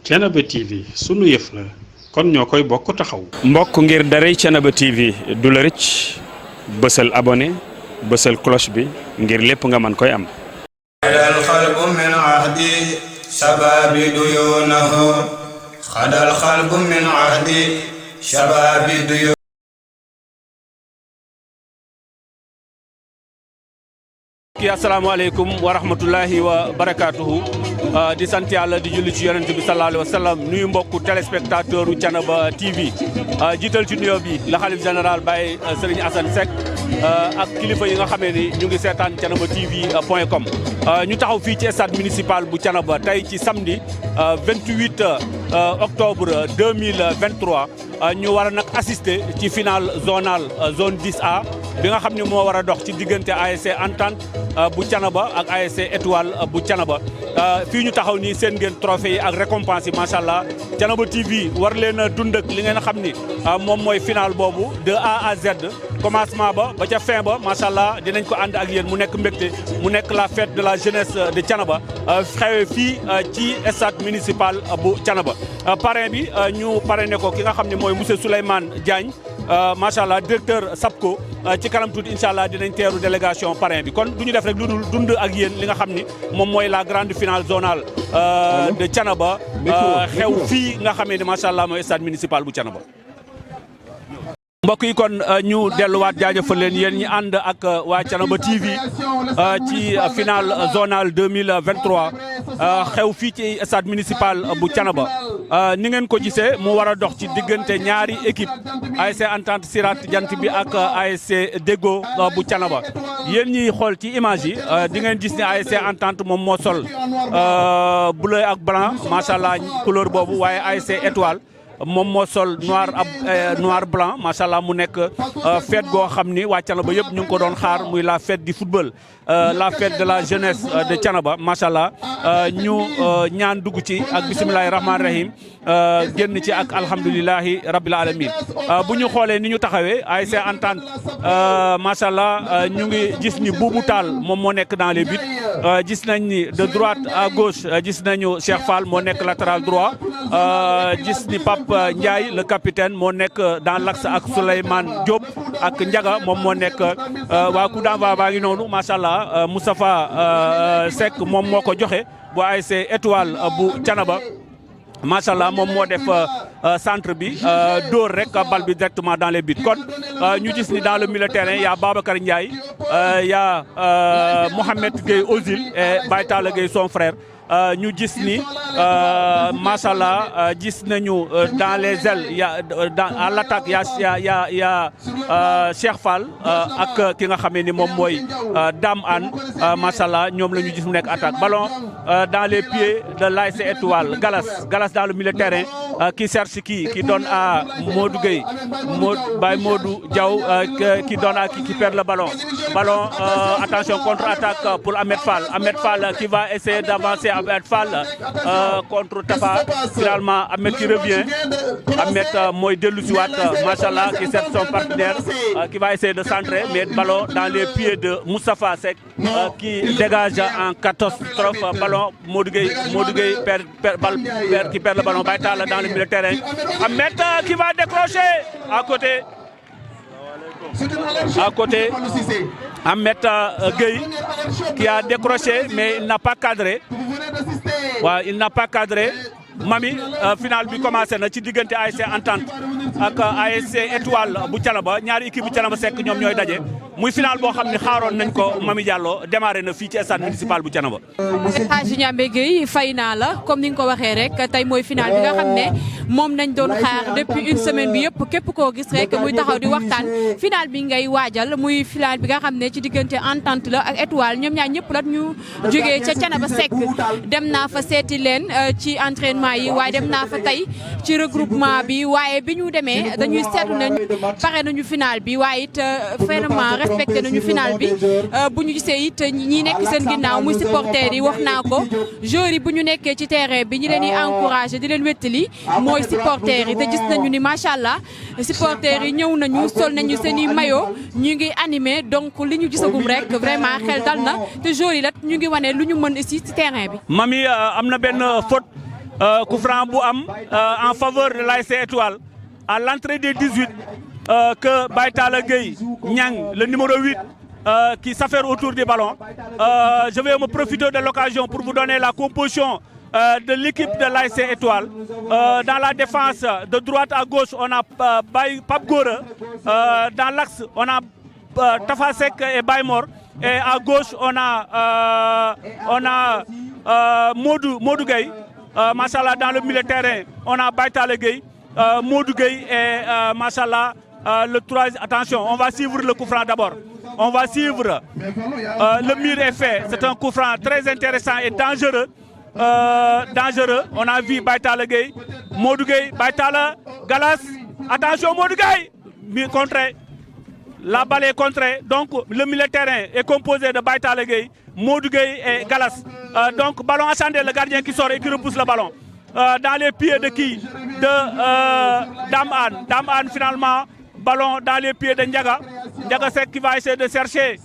Thiénaba TV sunu yëf la kon ñoo koy bokk taxaw. mbokk ngir daray Thiénaba TV du la rëcc bësal abonné bësal cloche bi ngir lépp nga mën koy am. xadal xalbu min ahdi shababi duyunahu xadal xalbu min ahdi shababi duyunahu. asalaamaaleykum wa rahmatullahi wa barakaatuhu di sant yàlla di julli ci yonent bi sallallahu alayhi wa sallam nuyu mbokku téléspectateur u Thiénaba TV jiital ci nuyoo bi la xalif général Baye Serigne Assane Seck ak kilifa yi nga xamee ni ñu ngi seetaan thiénabatv.com ñu taxaw fii ci stade municipal bu Thiénaba tey ci samedi 28 octobre 2023 ñu war a nag assister ci final zonal zone 10A bi nga xam ne moo war a dox ci diggante ASC Entente bu Thiénaba ak ASC Étoile bu Thiénaba fii ñu taxaw nii seen ngeen trophée yi ak récompense yi macha allah Thiénaba TV war leen a dund ak li ngeen xam ni moom mooy final boobu de A à Z commencement ba ca fin ba macha allah dinañ ko ànd ak yéen mu nekk mbégte mu nekk la fête de la jeunesse de Thiénaba xewee fii ci stade municipal bu Thiénaba parrain bi ñu parrainé ko ki nga xam ne mooy monsieur Souleymane Diagne macha allah directeur SAPCO ci kanam tuuti incha allah dinañ teeru délégation parrain bi kon du ñu def rek lu dul dund ak yéen li nga xam ni moom mooy la grande finale zonale de Thiénaba xew fii nga xamee ne macha allah mooy stade municipal bu Thiénaba. mbokk yi kon ñu delluwaat jaajëfal leen yéen ñi ànd ak waa Thiénaba TV ci finale zonale 2023 xew fii ci stade municipal bu Thiénaba ni ngeen ko gisee mu war a dox ci diggante ñaari équipe ASC Entente Sirat Jant bi ak ASC Déggo bu Thiénaba yéen ñiy xool ci image yi di ngeen gis ne ASC Entente moom moo sol bleu ak blanc macha allah couleur boobu waaye ASC Étoile moom moo sol noir blanc macha allah mu nekk fête goo xam ni waa Thiénaba yëpp ñu ngi ko doon xaar muy la fête du football la fête de la jeunesse de Thiénaba macha allah ñu ñaan dugg ci ak bisimilahi rahmaani rahim génn ci ak alhamdulilahi rabbil alamin bu ñu xoolee ni ñu taxawee ASC Entente macha allah ñu ngi gis ni Boubou Tall moom moo nekk dans les buts gis nañ ni de droite à gauche gis nañu Cheikh Fall moo nekk latéral droit gis ni Pape Ndiaye le capitaine moo nekk dans l'axe ak Souleymane Diop ak Ndiaga moom moo nekk waa coup d'envoi baa ngi noonu macha allah Moustapha Seck moom moo ko joxe bu ASC Étoile bu Thiénaba macha allah moom moo def centre bi dóor rek bal bi directement dans les buts kon ñu gis ni dans le milieu terrain y a Babacar Ndiaye y a Mohamed Gueye Ozil et Baye Talla Gueye son frère ñu gis ni macha allah gis nañu dans les ailes y a à l'attaque y a Cheikh Fall ak ki nga xamee ni moom mooy Dame Anne macha allah ñoom la ñu gis mu nekk attaque ballon dans les pieds de l'ASC Étoile Galas dans le milieu de terrain qui cherche qui donne à Modou Gueye Baye Modou Diaw qui donne à qui perd le ballon attention contre-attaque pour Ahmed Fall qui va essayer d'avancer Ahmed Fall contre Tafa finalement Ahmed qui revient Ahmed mooy dellu si waat machallah qui cherche son partenaire qui va essayer de centrer mais ballon dans les pieds de Moustapha Seck qui dégage en catastrophe ballon Modou Gueye qui perd le ballon Baye Talla dans le milieu de terrain Ahmed qui va décrocher à côté Ahmed Gueye qui a décroché mais il n'a pas cadré waaw il n'a pas cadré Mami final bi commencé na ci diggante ASC Entente ak ASC Étoile bu Thiénaba ñaari équipe bu Thiénaba Seck ñoom ñooy daje muy final boo xam ne xaaroon nañ ko Mami Diallo démarré na fii ci stade municipal bu Thiénaba. Hadji Ndiambé Gueye fay naa la comme ni nga ko waxee rek tey mooy final bi nga xam ne moom nañ doon xaar depuis une semaine bi yëpp képp koo gis rek muy taxaw di waxtaan final bi ngay waajal muy final bi nga xam ne ci diggante Entente la ak Étoile ñoom ñaar ñëpp la ñu jógee ca Thiénaba Seck dem naa fa seeti leen ci entraînement yi waaye dem naa fa tey ci regroupement bi waaye bi ñu demee dañuy seetlu ne pare nañu final bi waaye it vraiment respecté nañu final bi bu ñu gisee it ñi nekk seen ginnaaw muy supporters yi wax naa ko joueurs yi bu ñu nekkee ci terrain bi ñi leen di encouragé di leen wéttali mooy supporters yi te gis nañu ni macha allah supporters yi ñëw nañu sol nañu seen i maillot ñu ngi animé donc li ñu gisagum rek vraiment xel dal na te joueurs yi la ñu ngi wane lu ñu mën ici ci terrain bi. Mami am na benn faute coup franc bu am en faveur de l'ASC Étoile à l'entrée des 18 que Baïtala Gueye Niang, le numéro 8, qui s'affaire autour du ballon. Je vais me profiter de l'occasion pour vous donner la composition de l'équipe de l'ASC Étoile. Dans la défense, de droite à gauche, on a Pape Gore. Dans l'axe, on a Tafasek et Baymor. Et à gauche, on a Modou Gueye. Machallah, dans le milieu de terrain, on a Baïtala Gueye, Modou Gueye et Machallah, le 3. Attention, on va suivre le coup franc d'abord. On va suivre. Le mur est fait. C'est un coup franc très intéressant et dangereux. On a vu Baïtala Gueye, Modou Gueye, Baïtala, Galas. Attention, Modou Gueye, contré. La balle est contrée. Donc, le milieu de terrain est composé de Baïtala Gueye, Modou Gueye et Galas. Donc, ballon ascendé, le gardien qui sort et qui repousse le ballon. Dans les pieds de qui? De Daman. Daman, finalement, ballon dans les pieds de Ndiaga. Ndiaga Sek qui va essayer de chercher.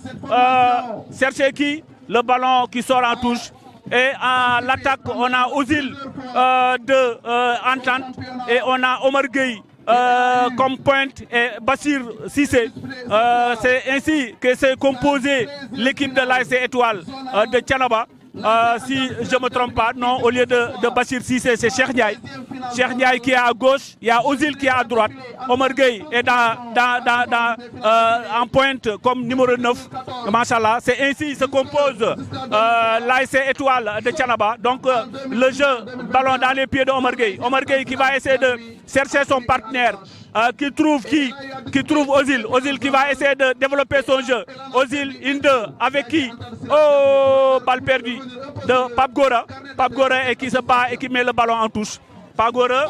Chercher qui? Le ballon qui sort en touche. Et à l'attaque, on a Ozil de Entente et on a Omar Gueye comme pointe et Bassir Sissé. C'est ainsi que s'est composé l'équipe de l'ASC Étoile de Thiénaba. Si je ne me trompe pas, non, au lieu de Bassir Sissé, c'est Cheikh Ndiaye. Cheikh Ndiaye qui est à gauche, il y a Ozil qui est à droite. Omar Gueye est en pointe comme numéro 9. Machallah, c'est ainsi se compose l'ASC Étoile de Thiénaba. Donc le jeu, ballon dans les pieds de Omar Gueye. Omar Gueye qui va essayer de chercher son partenaire. Qui trouve Ozil. Ozil qui va essayer de développer son jeu. Ozil, une-deux, avec qui? Oh, balle perdue de Pape Gora. Pape Gora et qui se bat et qui met le ballon en touche. Pape Gora,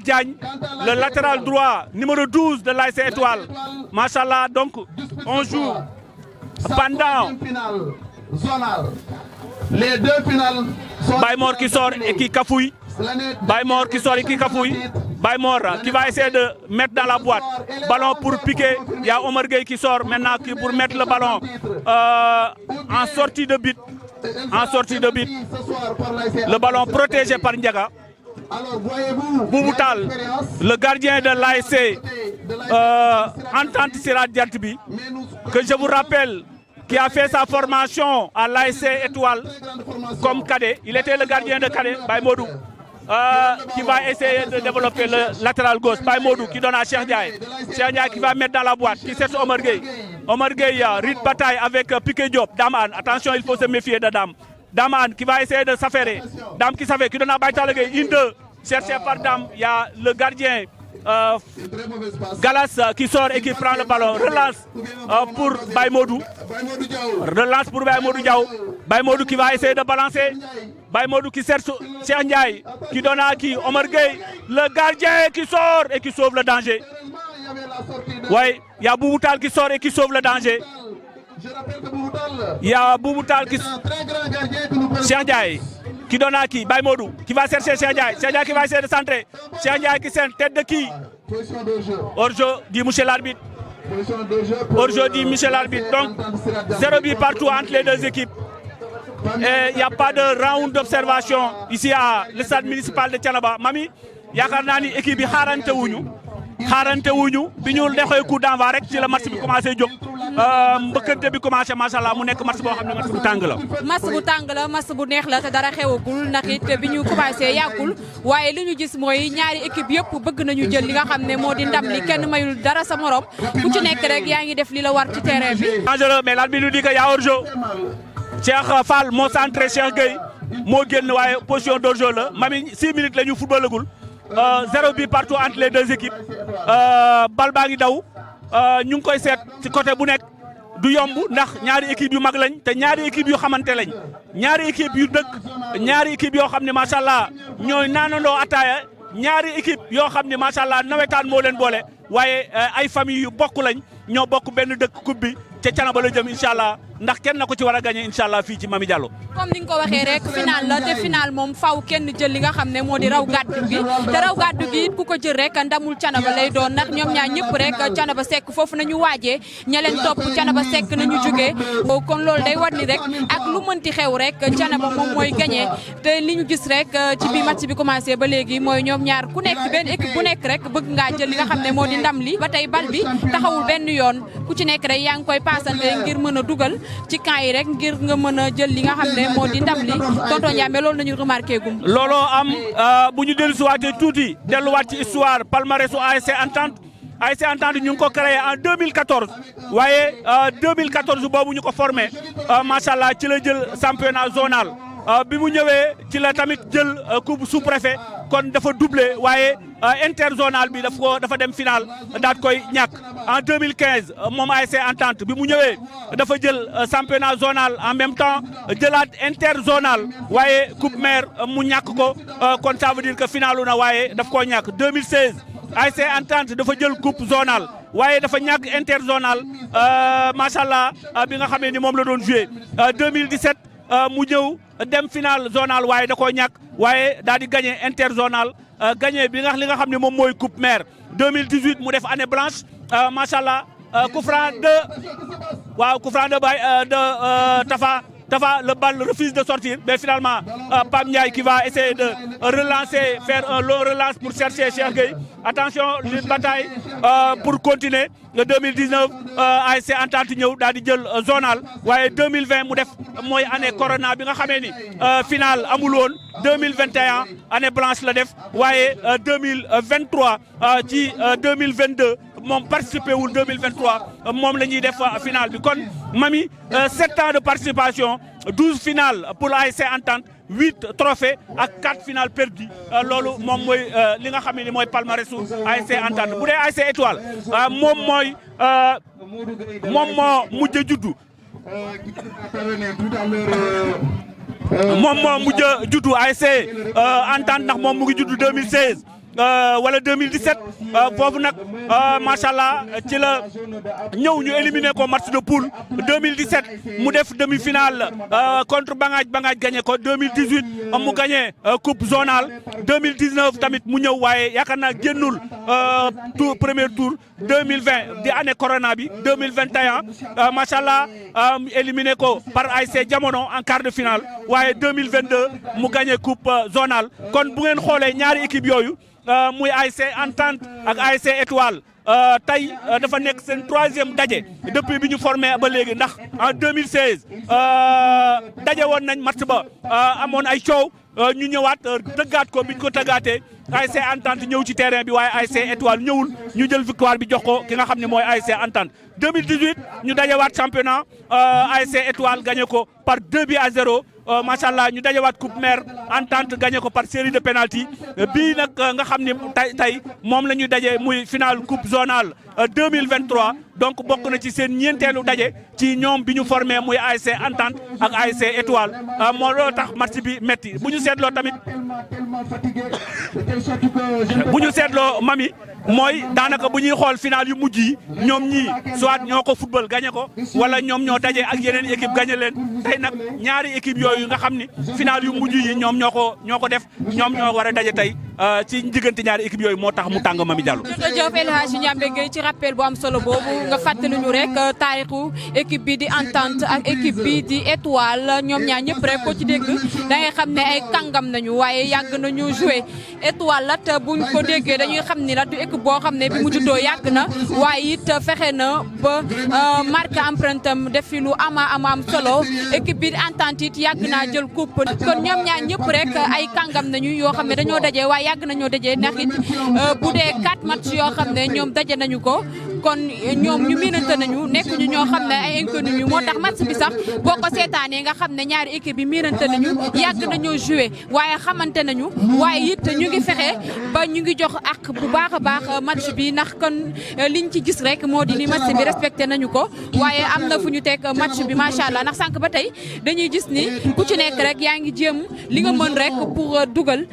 Diagne, le latéral droit, numéro 12 de l'ASC Étoile. Machallah, donc on joue pendant les deux finales. Baymor qui sort et qui cafouille. Baymor qui sort et qui cafouille. Baymor qui va essayer de mettre dans la boîte. Ballon pour piquer. Il y a Omar Gueye qui sort maintenant pour mettre le ballon en sortie de but. En sortie de but. Le ballon protégé par Ndiaga. Bouboutal, le gardien de l'ASC Entente Sira Diartibi, que je vous rappelle, qui a fait sa formation à l'ASC Étoile comme cadet. Il était le gardien de cadet, Baymodou. Qui va essayer de développer le latéral gauche. Baymodou qui donne à Cheikh Ndiaye. Cheikh Ndiaye qui va mettre dans la boîte, qui cherche Omar Gueye. Omar Gueye, rythme bataille avec Piqué Diop. Daman, attention, il faut se méfier de Dam. Daman qui va essayer de s'affairer. Dam qui s'affait, qui donne à Baïtala Gueye. Une, deux, cherché par Dam. Il y a le gardien Galas qui sort et qui prend le ballon. Relance pour Baymodou. Relance pour Baymodou Diaw. Baymodou qui va essayer de balancer. Baymodou qui cherche Cheikh Ndiaye, qui donne à qui? Omar Gueye, le gardien qui sort et qui sauve le danger. Oui, il y a Bouboutal qui sort et qui sauve le danger. Il y a Bouboutal qui... Cheikh Ndiaye, qui donne à qui? Baymodou, qui va chercher Cheikh Ndiaye. Cheikh Ndiaye qui va essayer de centrer. Cheikh Ndiaye qui sent tête de qui? Hors-jeu, dit monsieur l'arbitre. Hors-jeu, dit monsieur l'arbitre. Donc, 0 but partout entre les deux équipes. Il n'y a pas de round d'observation ici à le stade municipal de Thiénaba. Mami, yaakaar naa ni équipe bi xaarante wuñu bi ñu defee coup d'envoi rek ci la match bi commencé jóg mbëkkante bi commencé machallah mu nekk match boo xam ne match bu tàng la. match bu tàng la match bu neex la te dara xewagul ndax it bi ñu commencé yàggul waaye li ñu gis mooy ñaari équipe yëpp bëgg nañu jël li nga xam ne moo di ndam li kenn mayul dara sa morom ku ci nekk rek yaa ngi def li la war ci terrain bi. dangereux mais l'arbitre nous dit que y a hors-jeu. Cheikh Fall moo centré Cheikh Gueye moo génn waaye position d'hors-jeu la mami 6 minutes la ñu footballagul 0 but partout entre les deux équipes bal baa ngi daw ñu ngi koy seet ci côté bu nekk du yomb ndax ñaari équipe yu mag lañ te ñaari équipe yu xamante lañ ñaari équipe yu dëkk ñaari équipe yoo xam ne macha allah ñooy naanandoo ataaya ñaari équipe yoo xam ne macha allah nawetaan moo leen boole waaye ay famille yu bokk lañ ñoo bokk benn dëkk coupe bi ca Thiénaba la jëm incha allah. ndax kenn na ko ci war a gagné incha allah fii ci Mamy Diallo. comme ni nga ko waxee rek final la te final moom faw kenn jël li nga xam ne moo di raw gàddu gi te raw gàddu gi ku ko jël rek ndamul Thiénaba lay doon ndax ñoom ñaar ñëpp rek Thiénaba Seck foofu nañu waajee ña leen topp Thiénaba Seck nañu jógee kon loolu day war ni rek ak lu mënti xew rek Thiénaba moom mooy gagné te li ñu gis rek ci bi match bi commencé ba léegi mooy ñoom ñaar ku nekk benn équipe bu nekk rek bëgg ngaa jël li nga xam ne moo di ndam li ba tey bal bi taxawul benn yoon ku ci nekk rek yaa ngi koy paasante ngir mën a dugal ci camp yi rek ngir nga mën a jël li nga xam ne moo di ndam li tonton Ndiamé loolu nañu remarqué gum looloo am bu ñu dellusiwaatee tuuti delluwaat ci histoire palmarèsu ASC Entente ASC Entente ñu ngi ko créé en 2014 waaye 2014 boobu ñu ko formé macha allah ci la jël championnat zonal bi mu ñëwee ci la tamit jël coupe sous-préfet kon dafa doublé waaye interzonal bi dafa dem final daat koy ñàkk en 2015 moom ASC Entente bi mu ñëwee dafa jël championnat zonal en même temps jëlaat interzonal waaye coupe maire mu ñàkk ko kon ça veut dire que finalu na waaye daf koo ñàkk 2016 ASC Entente dafa jël coupe zonal waaye dafa ñàkk interzonal macha allah bi nga xamee ni moom la doon joué 2017 mu ñëw dem final zonal waaye da koo ñàkk waaye daal di gagné interzonal gagné bi li nga xam ne moom mooy coupe maire 2018 mu def année blanche macha allah coup franc de Tafa le bal refuse de sortir mais finalement Pape Ndiaye qui va essayer de relancer faire un long relance pour chercher Cheikh Gueye attention une bataille pour continuer le 2019 ASC Entente ñëw daal di jël zonal waaye 2020 mu def mooy année corona bi nga xamee ni final amul woon 2021 année blanche la def waaye 2023 ci 2022 moom participé wul 2023 moom la ñuy def final bi kon Mamy 7 ans de participation 12 finales pour ASC Entente 8 trophées ak 4 finales perdues loolu moom mooy li nga xam ne mooy palmarèsu ASC Entente bu dee ASC Étoile moom moo mujj a juddu moom moo mujj a juddu ASC Entente ndax moom mu ngi juddu 2016 wala 2017 foofu nag macha allah ci la ñëw ñu éliminé ko match de poule 2017 mu def demi-finale contre Bangaaj gagné ko 2018 mu gagné coupe zonale 2019 tamit mu ñëw waaye yaakaar naa génnul premier tour 2020 di année corona bi 2021 macha allah éliminé ko par ASC Jamono en quart de finale waaye 2022 mu gagné coupe zonale kon bu ngeen xoolee ñaari équipe yooyu. muy ASC Entente ak ASC Étoile tey dafa nekk seen 3e daje depuis bi ñu formé ba léegi ndax en 2016 daje woon nañ match ba amoon ay coow ñu ñëwaat tëggaat ko bi ñu ko tëggaatee ASC Entente ñëw ci terrain bi waaye ASC Étoile ñëwul ñu jël victoire bi jox ko ki nga xam ne mooy ASC Entente 2018 ñu dajewaat championnat ASC Étoile gagné ko par 2-0 macha allah ñu dajewaat coupe maire Entente gagné ko par série de penalty bii nag nga xam ne tey moom la ñuy daje muy final coupe zonale 2023 donc bokk na ci seen ñeenteelu daje ci ñoom bi ñu formé muy ASC Entente ak ASC Étoile moo loo tax match bi metti bu ñu seetloo tamit bu ñu seetloo Mamy mooy daanaka bu ñuy xool final yu mujj yi ñoom ñii soit ñoo ko football gagné ko wala ñoom ñoo daje ak yeneen équipe gagné leen tey nag ñaari équipe yooyu nga xam ni final yu mujj yi ñoom ñoo ko def ñoom ñoo war a daje tey ci diggante ñaari équipe yooyu moo tax mu tàng Mamy Diallo. jërëjëf El Hadji Ndiamé Gueye ci rappel bu am solo boobu nga fàttali ñu rek taarixu équipe bi di Entente ak équipe bi di Étoile ñoom ñaar ñëpp rek ko ci dégg da ngay xam ne ay kàngam nañu waaye yàgg nañu joué Étoile lat buñ ko déggee dañuy xam ni la du équipe boo xam ne bi mu juddoo yàgg na waaye it fexe na ba marque empreinte am def fi lu am solo équipe bi di Entente it yàgg naa jël coupe kon ñoom ñaar ñëpp rek ay kàngam nañu yoo xam ne dañoo daje waaye yàgg nañoo daje ndax it bu dee 4 match yoo xam ne ñoom daje nañu ko kon ñoom ñu miinante nañu nekkuñu ñoo xam ne ay inconnu ñu moo tax match bi sax boo ko seetaanee nga xam ne ñaari équipe yi miinante nañu yàgg nañoo joué waaye xamante nañu waaye it ñu ngi fexe ba ñu ngi jox ak bu baax a baax match bi ndax kon liñ ci gis rek moo di ni match bi respecté nañu ko waaye am na fu ñu teg match bi macha allah ndax sànq ba tey dañuy gis ni ku ci nekk rek yaa ngi jéem li nga mën rek pour dugal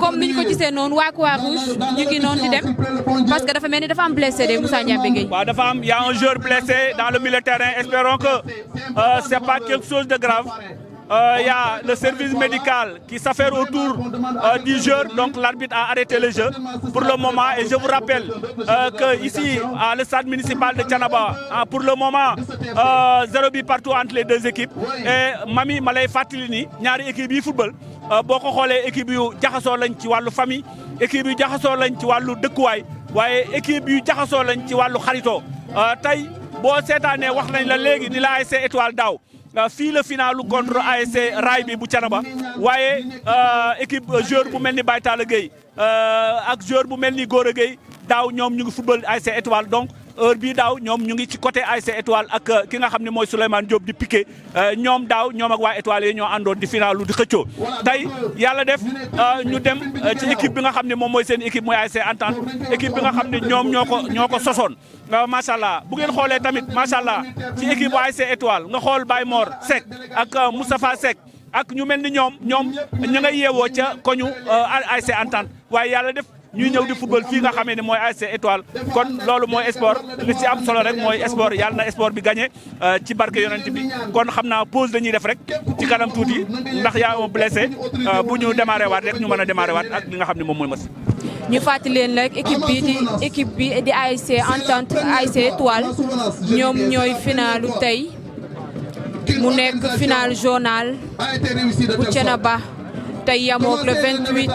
comme ni ñu ko gisee noonu waa Croix-Rouge ñu ngi noonu di dem parce que dafa mel ni dafa am blessé de Moussa Ndiambé Gueye. waaw dafa am y a un joueur blessé dans le milieu de terrain espérons que c'est pas quelque chose de grave. Il y a le service médical qui s'affaire autour du joueur, donc l'arbitre a arrêté le jeu pour le moment. Et je vous rappelle que ici, à le stade municipal de Thiénaba, pour le moment, 0 but partout entre les deux équipes. Et Mami Malay Fatilini, ñaari équipe yi football, boko xolé équipe yu jaxaso lañ ci walu famille, équipe yu jaxaso lañ ci walu dëkkuwaay, waaye équipe yu jaxaso lañ ci walu xarito. Tay bo sétané wax nañ la légui ni la ASC Étoile daaw. fii la finalu contre ASC Rail bi bu Thiénaba waaye équipe joueur bu mel ni Baye Talla Gueye ak joueur bu mel ni Gora Gueye daaw ñoom ñu ngi football ASC Étoile donc heure bii daaw ñoom ñu ngi ci côté ASC Étoile ak ki nga xam ne mooy Souleymane Diop di piqué ñoom daaw ñoom ak waa Étoile yi ñoo àndoon di finalu di xëccoo tey yàlla def ñu dem ci équipe bi nga xam ne moom mooy seen équipe mooy ASC Entente équipe bi nga xam ne ñoom ñoo ko sosoon macha allah bu ngeen xoolee tamit macha allah ci équipe bu ASC Étoile nga xool Baye Mor Seck ak Moustapha Seck ak ñu mel ni ñoom ñu ngay yeewoo ca koñu ASC Entente waaye yàlla def ñuy ñëw di football fii nga xamee ne mooy ASC Étoile kon loolu mooy sport li ci am solo rek mooy sport yàlla na sport bi gagné ci barke yonent bi kon xam naa pause dañuy def rek ci kanam tuuti ndax yaa un blessé bu ñu démarré waat rek ñu mën a démarré waat ak li nga xam ne moom mooy mas ñu fàttali leen rek équipe bi di ASC Entente ASC Étoile ñoom ñooy finalu tey mu nekk final journal bu Thiénaba tey yamook le 28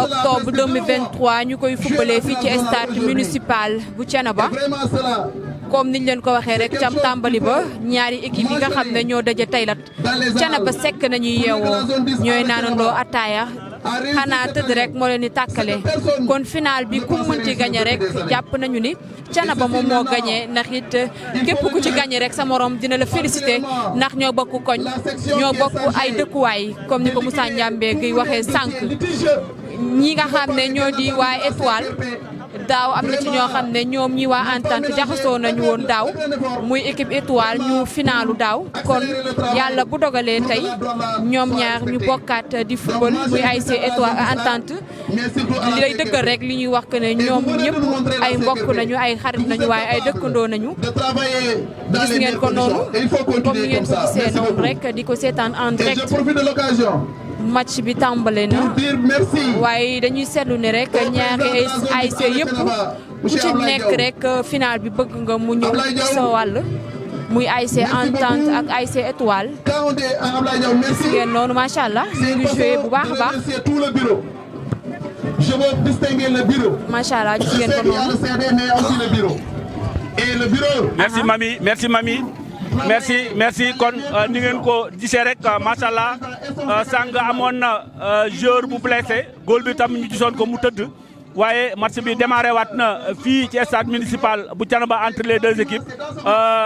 octobre 2023 ñu koy footballé fii ci stade municipal bu Thiénaba comme niñ leen ko waxee rek cam tàmbali ba ñaari équipe yi nga xam ne ñoo daje tey lat Thiénaba sekk nañuy yeewoo ñooy naanandoo ataaya xanaa tëdd rek moo leen di tàkkale kon final bi ku mënti gagné rek jàpp nañu ni Thiénaba moom moo gagné ndax it képp ku ci gagné rek sa morom dina la félicité ndax ñoo bokk koñ ñoo bokk ay dëkkuwaay comme ni ko Moussa Ndiambé Gueye waxee sànq ñi nga xam ne ñoo di waa Étoile daaw am na ci ñoo xam ne ñoom ñi waa Entente jaxasoo nañu woon daaw muy équipe Étoile ñu finalu daaw kon yàlla bu dogalee tey ñoom ñaar ñu bokkaat di football muy ASC Étoile Entente li lay dëggal rek li ñuy wax que ne ñoom ñëpp ay mbokk nañu ay xarit nañu waaye ay dëkkandoo nañu gis ngeen ko noonu comme ni ngeen ko gisee noonu rek di ko seetaan en direct match bi tàmbale na waaye dañuy seetlu ne rek ñaari ASC yëpp ku ci nekk rek final bi bëgg nga mu ñëw ci sa wàll muy ASC Entente ak ASC Étoile gis ngeen noonu macha allah ñu ngi joué bu baax a baax macha allah gis ngeen ko noonu. merci mami merci kon ni ngeen ko gisee rek macha allah sàng amoon na joueur bu blessé góol bi tam ñu gisoon ko mu tëdd waaye match bi démarré waat na fii ci stade municipal bu Thiénaba entre les deux équipes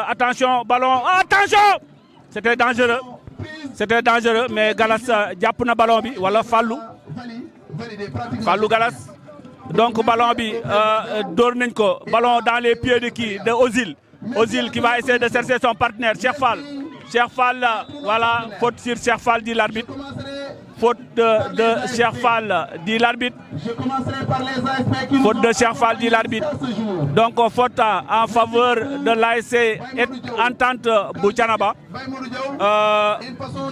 attention ballon attention c'était dangereux mais Galas jàpp na ballon bi wala Fallou Galas donc ballon bi dóor nañ ko ballon dans les pieds de qui de Ozil qui va essayer de chercher son partenaire Cheikh Fall voilà faute sur Cheikh Fall dit l'arbitre faute de Cheikh Fall dit l'arbitre donc faute en faveur de l'ASC Entente bu Thiénaba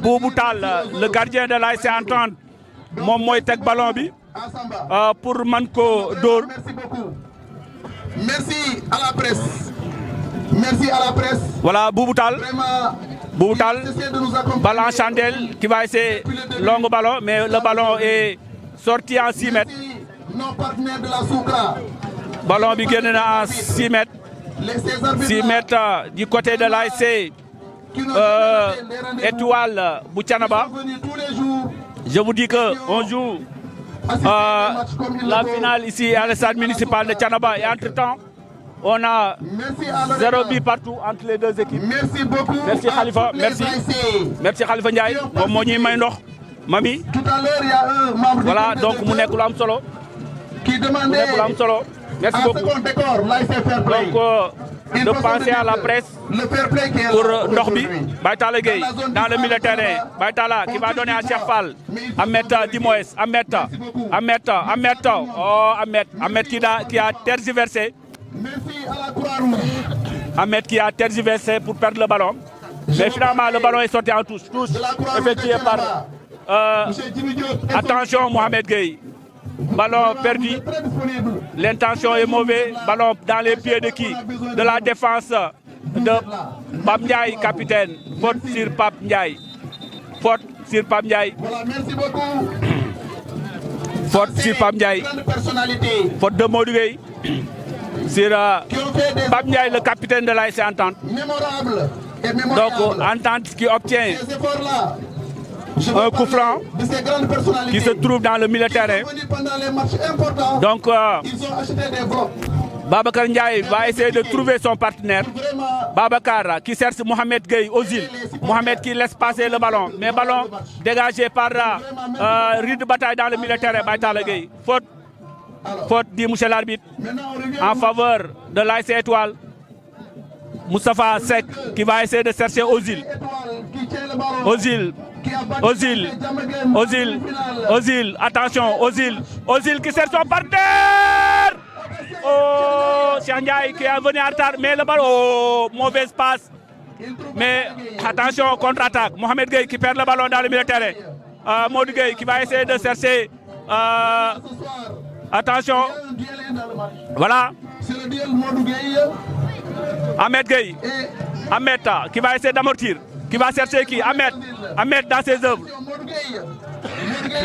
Boubou Tall le gardien de l'ASC Entente moom mooy teg ballon bi pour man ko dóor. Merci à la presse. Voilà Boubou Tall ballon chandelle qui va essayer long ballon mais le ballon est sorti en 6 mètres. Ballon bi génn na en 6 mètres. 6 mètres du côté de l'ASC Étoile bu Thiénaba. Je vous dis que on joue la finale ici à le stade municipal de Thiénaba et entre-temps on a 0 but partout entre les deux équipes. Merci beaucoup. Merci Khalifa, merci Khalifa Ndiaye moom moo ñuy may ndox mami. Tout à l'heure il y a un membre voilà donc mu nekk lu am solo. qui demandait merci beaucoup. donc de penser à la presse pour Dorbi. Baïtala Gueye dans le milieu de terrain. Baïtala qui va donner à Cheikh Fall. Ahmed Dimoes. Ahmed. Oh, Ahmed qui a tergiversé. Ahmed qui a tergiversé pour perdre le ballon. Mais finalement, le ballon est sorti en touche. Touche effectuée par... attention, Mohamed Gueye. Ballon perdu. L'intention est mauvaise. Ballon dans les pieds de qui? De la défense de Pape Ndiaye, capitaine. Faute sur Pape Ndiaye. Faute sur Pape Ndiaye. Faute sur Pape Ndiaye. Faute de Modou Gueye. Sur Pape Ndiaye, le capitaine de l'ASC Entente. Donc, Entente qui obtient un coup franc qui se trouve dans le milieu de terrain. Donc, Babacar Ndiaye va essayer de trouver son partenaire. Babacar qui cherche Mohamed Gueye, Ozil. Mohamed qui laisse passer le ballon. Mais ballon dégagé par Ride de bataille dans le milieu de terrain. Baïtala Gueye. Faute dit monsieur l'arbitre en faveur de l'ASC Étoile. Moustapha Sek qui va essayer de chercher Ozil. Ozil, attention, Ozil qui cherche son partenaire. Oh, Ndiaye qui est venu en retard, mais le ballon, oh, mauvaise passe. Mais attention, contre-attaque. Mohamed Gueye qui perd le ballon dans le milieu de terrain. Modou Gueye qui va essayer de chercher. Attention. Voilà. Ahmed Gueye. Ahmed qui va essayer d'amortir. Qui va chercher qui? Ahmed dans ses œuvres.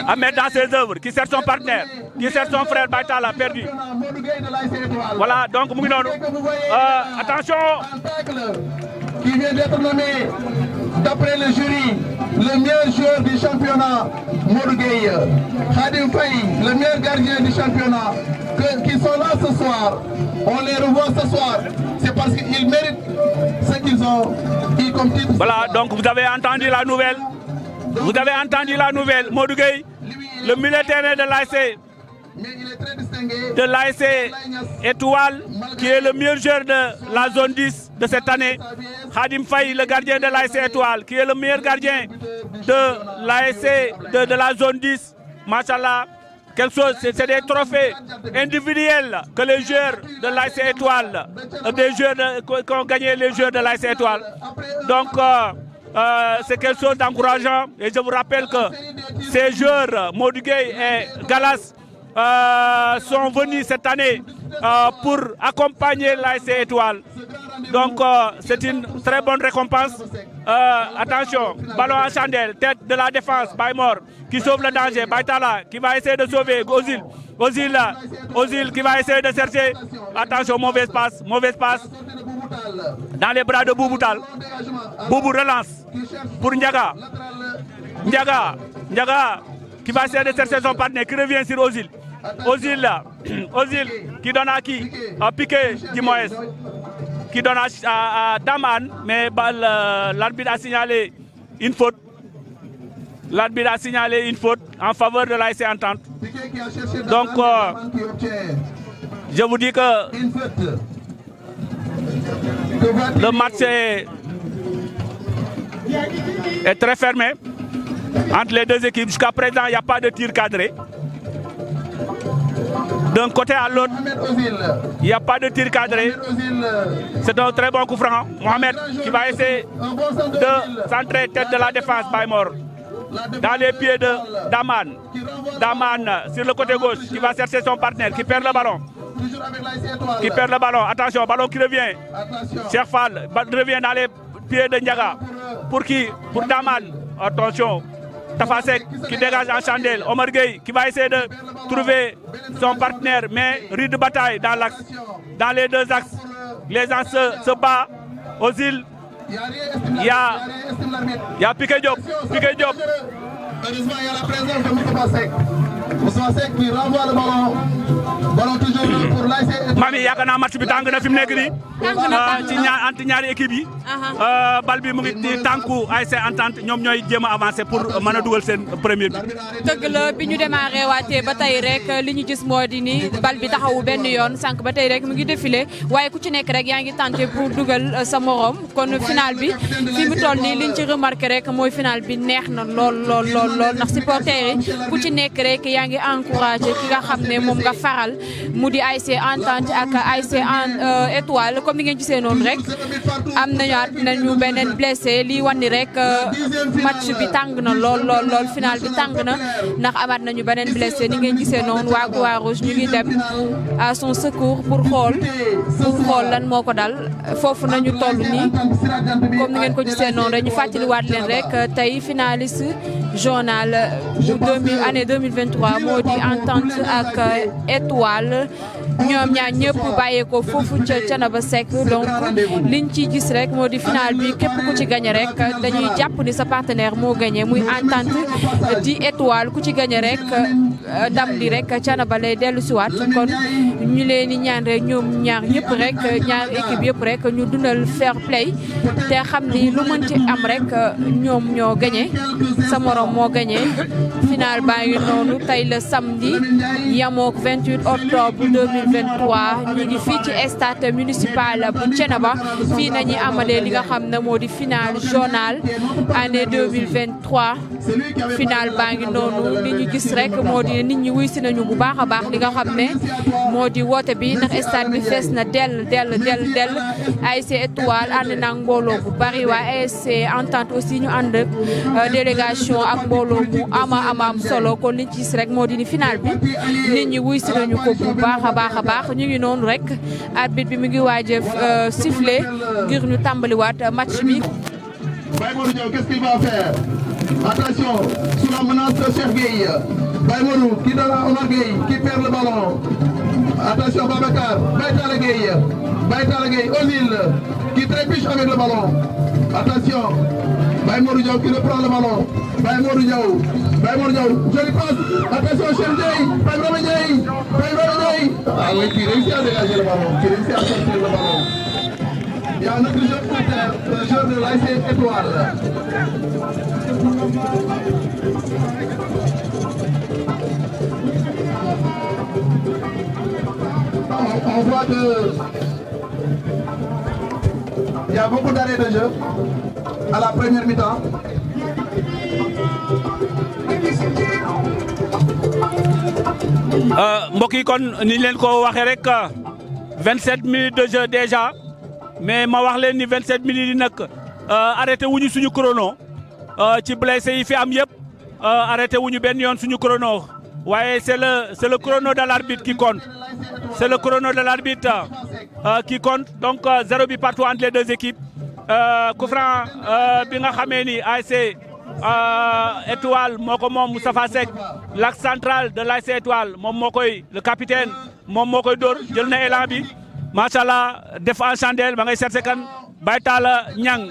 Ahmed dans ses œuvres, qui cherche son partenaire, qui cherche son frère Baïtala, perdu. Voilà, donc Mouguinon. Attention. Qui vient d'être nommé, d'après le jury, le meilleur joueur du championnat, Modou Gueye. Khadim Faye, le meilleur gardien du championnat, qui sont là ce soir. On les revoit ce soir. C'est parce qu'ils méritent ce qu'ils ont eu comme titre. Voilà, donc vous avez entendu la nouvelle. Vous avez entendu la nouvelle. Modou Gueye, le milieu de terrain de l'ASC Étoile, qui est le meilleur joueur de la zone 10 de cette année. Khadim Faye, le gardien de l'ASC Étoile, qui est le meilleur gardien de l'ASC de la zone 10. Machallah, quelque chose, c'est des trophées individuels que les joueurs de l'ASC Étoile, des joueurs qui ont gagné les joueurs de l'ASC Étoile. Donc, c'est quelque chose d'encourageant. Et je vous rappelle que ces joueurs, Modou Gueye et Galas, sont venus cette année pour accompagner l'ASC Étoile. Donc, c'est une très bonne récompense. Attention, ballon en chandelle, tête de la défense, Baymor, qui sauve le danger. Baïtala, qui va essayer de sauver Ozil qui va essayer de chercher. Attention, mauvaise passe. Dans les bras de Bouboutal. Boubou relance pour Ndiaga. Ndiaga qui va essayer de chercher son partenaire, qui revient sur Ozil. Ozil qui donne à qui? À Piqué Dimoes, qui donne à Daman, mais l'arbitre a signalé une faute. L'arbitre a signalé une faute en faveur de l'ASC Entente. Donc, je vous dis que le match est très fermé entre les deux équipes. Jusqu'à présent, il n'y a pas de tir cadré. D'un côté à l'autre, il n'y a pas de tir cadré. C'est un très bon coup franc. Mohamed qui va essayer de centrer tête de la défense, Baymor. Dans les pieds de Daman. Daman sur le côté gauche, qui va chercher son partenaire, qui perd le ballon. Attention, ballon qui revient. Cheikh Fall revient dans les pieds de Ndiaga. Pour qui? Pour Daman. Attention. Tafasek qui dégage en chandelle. Omar Gueye qui va essayer de trouver son partenaire, mais rue de bataille dans l'axe. Dans les deux axes, les gens se battent. Ozil, il y a Piqué Diop. Heureusement, il y a la présence de Moustapha Sek. Moussa Seck qui renvoie le ballon. Ballon toujours pour l'ASC. Mami yaakaar naa match bi tàng na fi mu nekk nii. ci entre ñaari équipe yi. bal bi mu ngi ci tànku ASC Entente ñoom ñooy jéem a avancer pour mën a dugal seen premier bi. dëgg la bi ñu démarré waatee ba tey rek li ñu gis moo di ni bal bi taxawu benn yoon sànq ba tey rek mu ngi défilé waaye ku ci nekk rek yaa ngi tenté pour dugal sa morom kon final bi fi mu toll nii liñ ci remarqué rek mooy final bi neex na lool ndax supporters yi ku ci nekk rek yaa ngi encouragé ki nga xam ne moom nga faral mu di ASC Entente ak ASC Étoile comme ni ngeen gisee noonu rek am nañu beneen blessé lii wan ni rek match bi tàng na lool final bi tàng na ndax amaat nañu beneen blessé ni ngeen gisee noonu waa Croix-Rouge ñu ngi dem à son secours pour xool lan moo ko dal foofu nañu toll nii comme ni ngeen ko gisee noonu rek ñu fàttaliwaat leen rek tey finaliste journal année 2023 moo di Entente ak Étoile ñoom ñaar ñëpp bàyyeekoo foofu ca Thiénaba Seck donc liñ ciy gis rek moo di final bi képp ku ci gagné rek dañuy jàpp ni sa partenaire moo gagné muy Entente di Étoile ku ci gagné rek ndam li rek Thiénaba lay dellu siwaat kon ñu leen di ñaan rek ñoom ñaar ñëpp rek ñaar équipe yëpp rek ñu dundal fair play te xam ni lu mën ci am rek ñoom ñoo gagné sa morom moo gagné final baa ngi noonu tey la samedi yamook 28 octobre 2023 ñu ngi fii ci stade municipal bu Thiénaba fii nañuy amalee li nga xam ne moo di final journal année 2023 final baa ngi noonu li ñu gis rek moo di nit ñi wuy si nañu bu baax a baax li nga xam ne moo di woote bi ndax stade bi fees na dell ASC Étoile ànd na ak mbooloo bu bari waaye ASC Entente aussi ñu ànd délégation ak mbooloo mu am solo kon liñ ci gis rek moo di ni final bi nit ñi wuy si nañu ko bu baax a baax ñu ngi noonu rek arbitre bi mu ngi waaj a siffler ngir ñu tàmbaliwaat match bi. Baye Modou Diaw, qu'est-ce qu'il va faire? Attention, sous la menace de Cheikh Gueye. Baye Modou qui donne à Omar Gueye qui perd le ballon. Attention Babacar, Baye Talla Gueye, Ozil qui trépiche avec le ballon. Attention, Baye Modou Diaw qui reprend le ballon. Baye Modou Diaw, joli passe. Attention Cheikh Gueye, Baye Gueye. Ah oui, qui réussit à dégager le ballon, qui réussit à sortir le ballon. Il y a un autre joueur de l'ASC Étoile. On voit que il y a beaucoup d'arrêts de jeu à la première mi-temps. mbokk yi kon ni leen ko waxee rek 27 minutes de jeu déjà. mais ma wax leen ni 27 minutes yi nag arrêté wuñu suñu chrono ci blessé yi fi am yëpp arrêté wuñu benn yoon suñu chrono waaye c'est le chrono de l'arbitre qui compte c'est le chrono de l'arbitre qui compte donc 0 but partout entre les deux équipes coup franc bi nga xamee ni ASC Étoile moo ko moom Moustapha Seck l'axe central de l'ASC Étoile moom moo koy le capitaine moom moo koy dóor jël na élan bi machallah def en chandelle ba ngay chercher kan Baye Talla Niang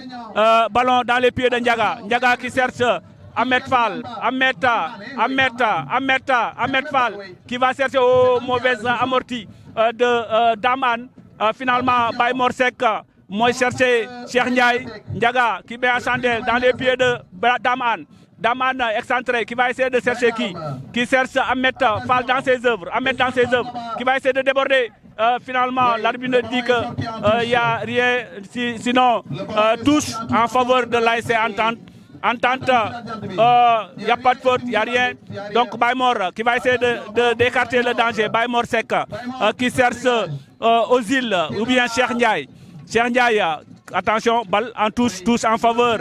ballon dans les pieds de Ndiaga qui cherche Ahmed Fall Ahmed Fall qui va chercher aux mauvaises amorties de Daman finalement Baye Mor Seck mooy chercher Cheikh Ndiaga qui met en chandelle dans les pieds de Daman excentré qui va essayer de chercher qui cherche Ahmed Fall dans ses œuvres qui va essayer de déborder. Finalement, l'arbitre dit qu'il n'y a rien, sinon touche en faveur de l'ASC Entente. Entente, il n'y a pas de faute, il n'y a rien. Donc Baye Mor qui va essayer d'écarter le danger. Baye Mor Seck qui cherche Ozil ou bien Cheikh Ndiaye. Attention, balle en touche en faveur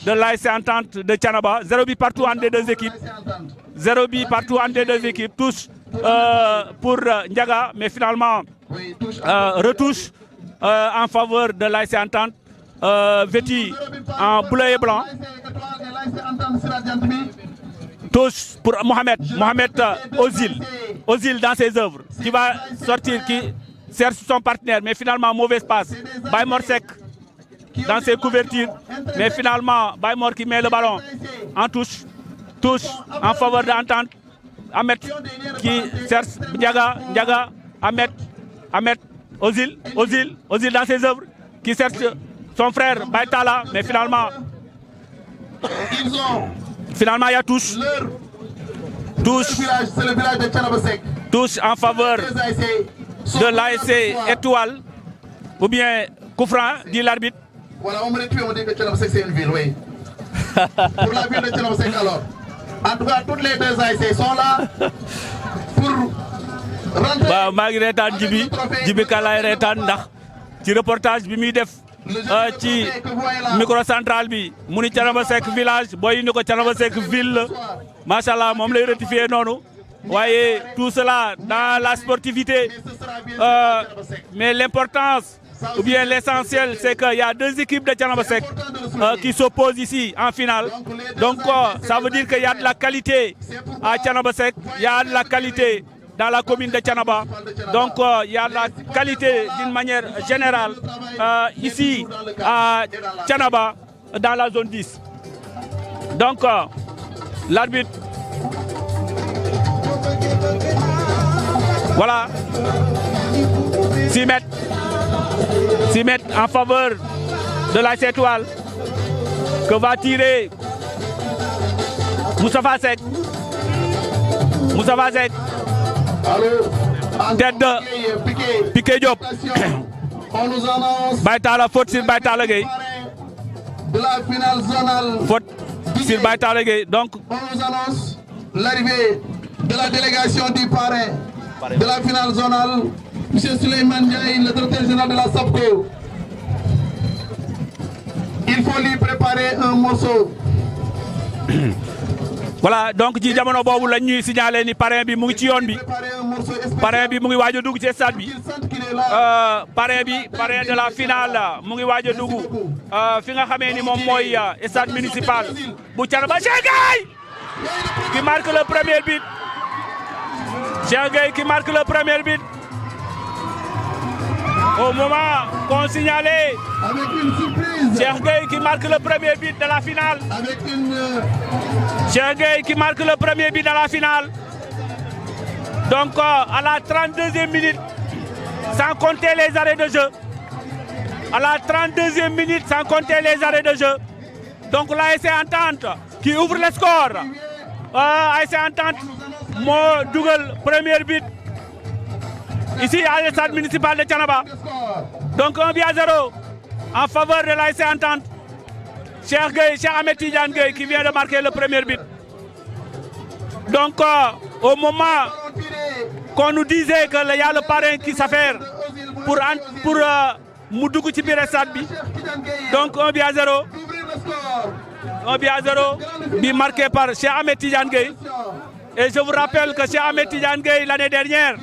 de l'ASC Entente de Thiénaba. 0 but partout entre les deux équipes. 0 but partout entre les deux équipes. Touche pour Ndiaga, mais finalement retouche en faveur de l'ASC Entente, vêtu en bleu et blanc. Touche pour Mohamed Ozil dans ses œuvres, qui va sortir, qui cherche son partenaire, mais finalement mauvaise passe. Baye Mor Seck dans ses couvertures, mais finalement Baye Mor qui met le ballon en touche en faveur de Entente. Ahmed qui cherche Ndiaga, Ahmed, Ozil dans ses œuvres, qui cherche son frère Baïtala, mais finalement il y a touche. Touche en faveur de l'ASC Étoile, ou bien Koufran, dit l'arbitre. Voilà, on me dit que Tchanabasek c'est une ville, oui. Pour la ville de Tchanabasek alors. En tout cas, toutes les deux ASC sont là pour rentrer. Waaw maa ngi reetaan Jibi Kalaay reetaan ndax ci reportage bi muy def ci microcentral bi mu ni Tchanabasek village booy ni ko Tchanabasek ville macha allah moom lay rectifier noonu. Voyez tout cela dans la sportivité, mais l'importance ou bien l'essentiel, c'est qu'il y a deux équipes de Tchanabasek qui s'opposent ici en finale. Donc ça veut dire qu'il y a de la qualité à Tchanabasek, il y a de la qualité dans la commune de Thiénaba. Donc il y a de la qualité d'une manière générale ici à Thiénaba dans la zone 10. Donc l'arbitre, voilà, 6 mètres en faveur de la Étoile que va tirer Moustapha Seck. Tête de Piqué Diop. On nous annonce Baïtala, faute sur Baïtala Gueye. de la finale zonale. Faute sur Baïtala Gueye. Donc, on nous annonce l'arrivée de la délégation du parrain de la finale zonale, M. Souleymane Ndiaye, le directeur général de la SAPCO. Il faut lui préparer un morceau. voilà, donc ci jamono boobu la ñuy signaler ni parrain bi mu ngi ci yoon bi. Parrain bi mu ngi waaj a dugg ci stade bi. Parrain de la finale mu ngi waaj a dugg fi nga xamee ni moom mooy stade municipal bu Thiénaba. Cheikh Gueye qui marque le premier but. Cheikh Gueye qui marque le premier but. Au moment qu'on signalait, avec une surprise. Cheikh Gueye qui marque le premier but de la finale. Avec une. Cheikh Gueye qui marque le premier but de la finale. Donc à la 32e minute, sans compter les arrêts de jeu. À la 32e minute, sans compter les arrêts de jeu. Donc l'ASC Entente qui ouvre le score. ASC Entente moo dugal premier but ici à le stade municipal de Thiénaba. Donc 1-0 en faveur de l'ASC Entente. Cheikh Ahmed Tidiane Gueye qui vient de marquer le premier but. Donc au moment qu'on nous disait qu'il y a le parrain qui s'affaire pour mu dugg ci biir stade bi. Donc 1-0. 1-0 bi marqué par Cheikh Ahmed Tidiane Gueye. Et je vous rappelle que Cheikh Ahmed Tidiane Gueye l'année dernière,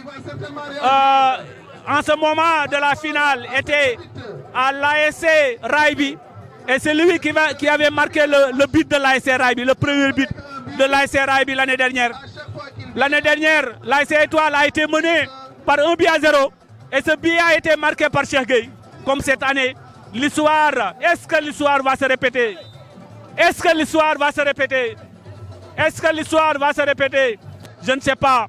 en ce moment de la finale, était à l'ASC Raibi. Et c'est lui qui avait marqué le but de l'ASC Raibi, le premier but de l'ASC Raibi l'année dernière. L'année dernière, l'ASC Étoile a été menée par 1-0. Et ce but a été marqué par Cheikh Gueye. Comme cette année, l'histoire, est-ce que l'histoire va se répéter? Est-ce que l'histoire va se répéter? Est-ce que l'histoire va se répéter? Je ne sais pas.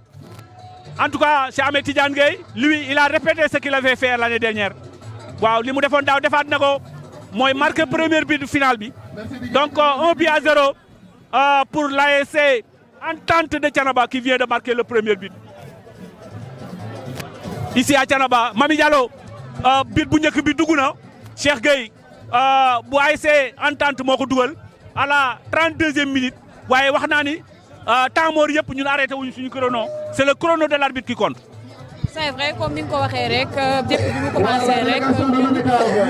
En tout cas, Cheikh Ahmed Tidiane Gueye, lui, il a répété ce qu'il avait fait l'année dernière. Waaw li mu defoon daaw defaat na ko mooy marqué premier but du final bi. Donc 1-0 pour l'ASC Entente de Thiénaba qui vient de marquer le premier but. Ici à Thiénaba, Mami Diallo but bu njëkk bi dugg na. Cheikh Gueye bu ASC Entente moo ko dugal à la 32e minute. waaye wax naa ni temps mort yëpp ñun arrêté wuñu suñu chrono, c'est le chrono de l'arbitre qui compte. c'est vrai comme ni nga ko waxee rek depuis bi mu commencé rek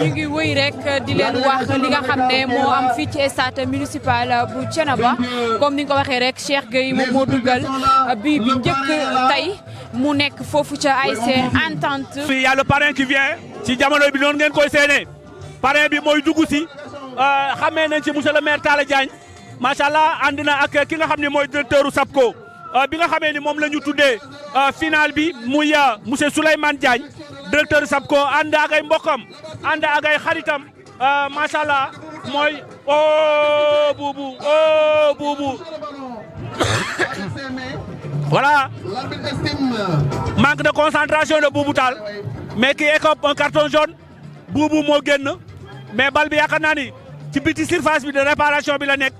ñu ngi wëy rek di leen wax li nga xam ne moo am fii ci stade municipal bu Thiénaba comme ni nga ko waxee rek Cheikh Gueye moom moo dugal bi njëkk tey mu nekk foofu ca ASC Entente. Il y a le parrain qui vient ci jamono bi noonu ngeen koy séenee parrain bi mooy dugg si xamee nañ ci monsieur le maire Talla Diagne. macha allah ànd na ak ki nga xam ne mooy directeur SAPCO bi nga xamee ni moom la ñu tuddee final bi muy monsieur Souleymane Diagne directeur SAPCO ànd ak ay mbokkam ànd ak ay xaritam macha allah mooy buubu Voilà, L'arbitre estime manque de concentration de Boubou Tall mais qui écope un carton jaune. Boubou moo génn mais bal bi yaakaar naa ni ci biti surface bi de réparation bi la nekk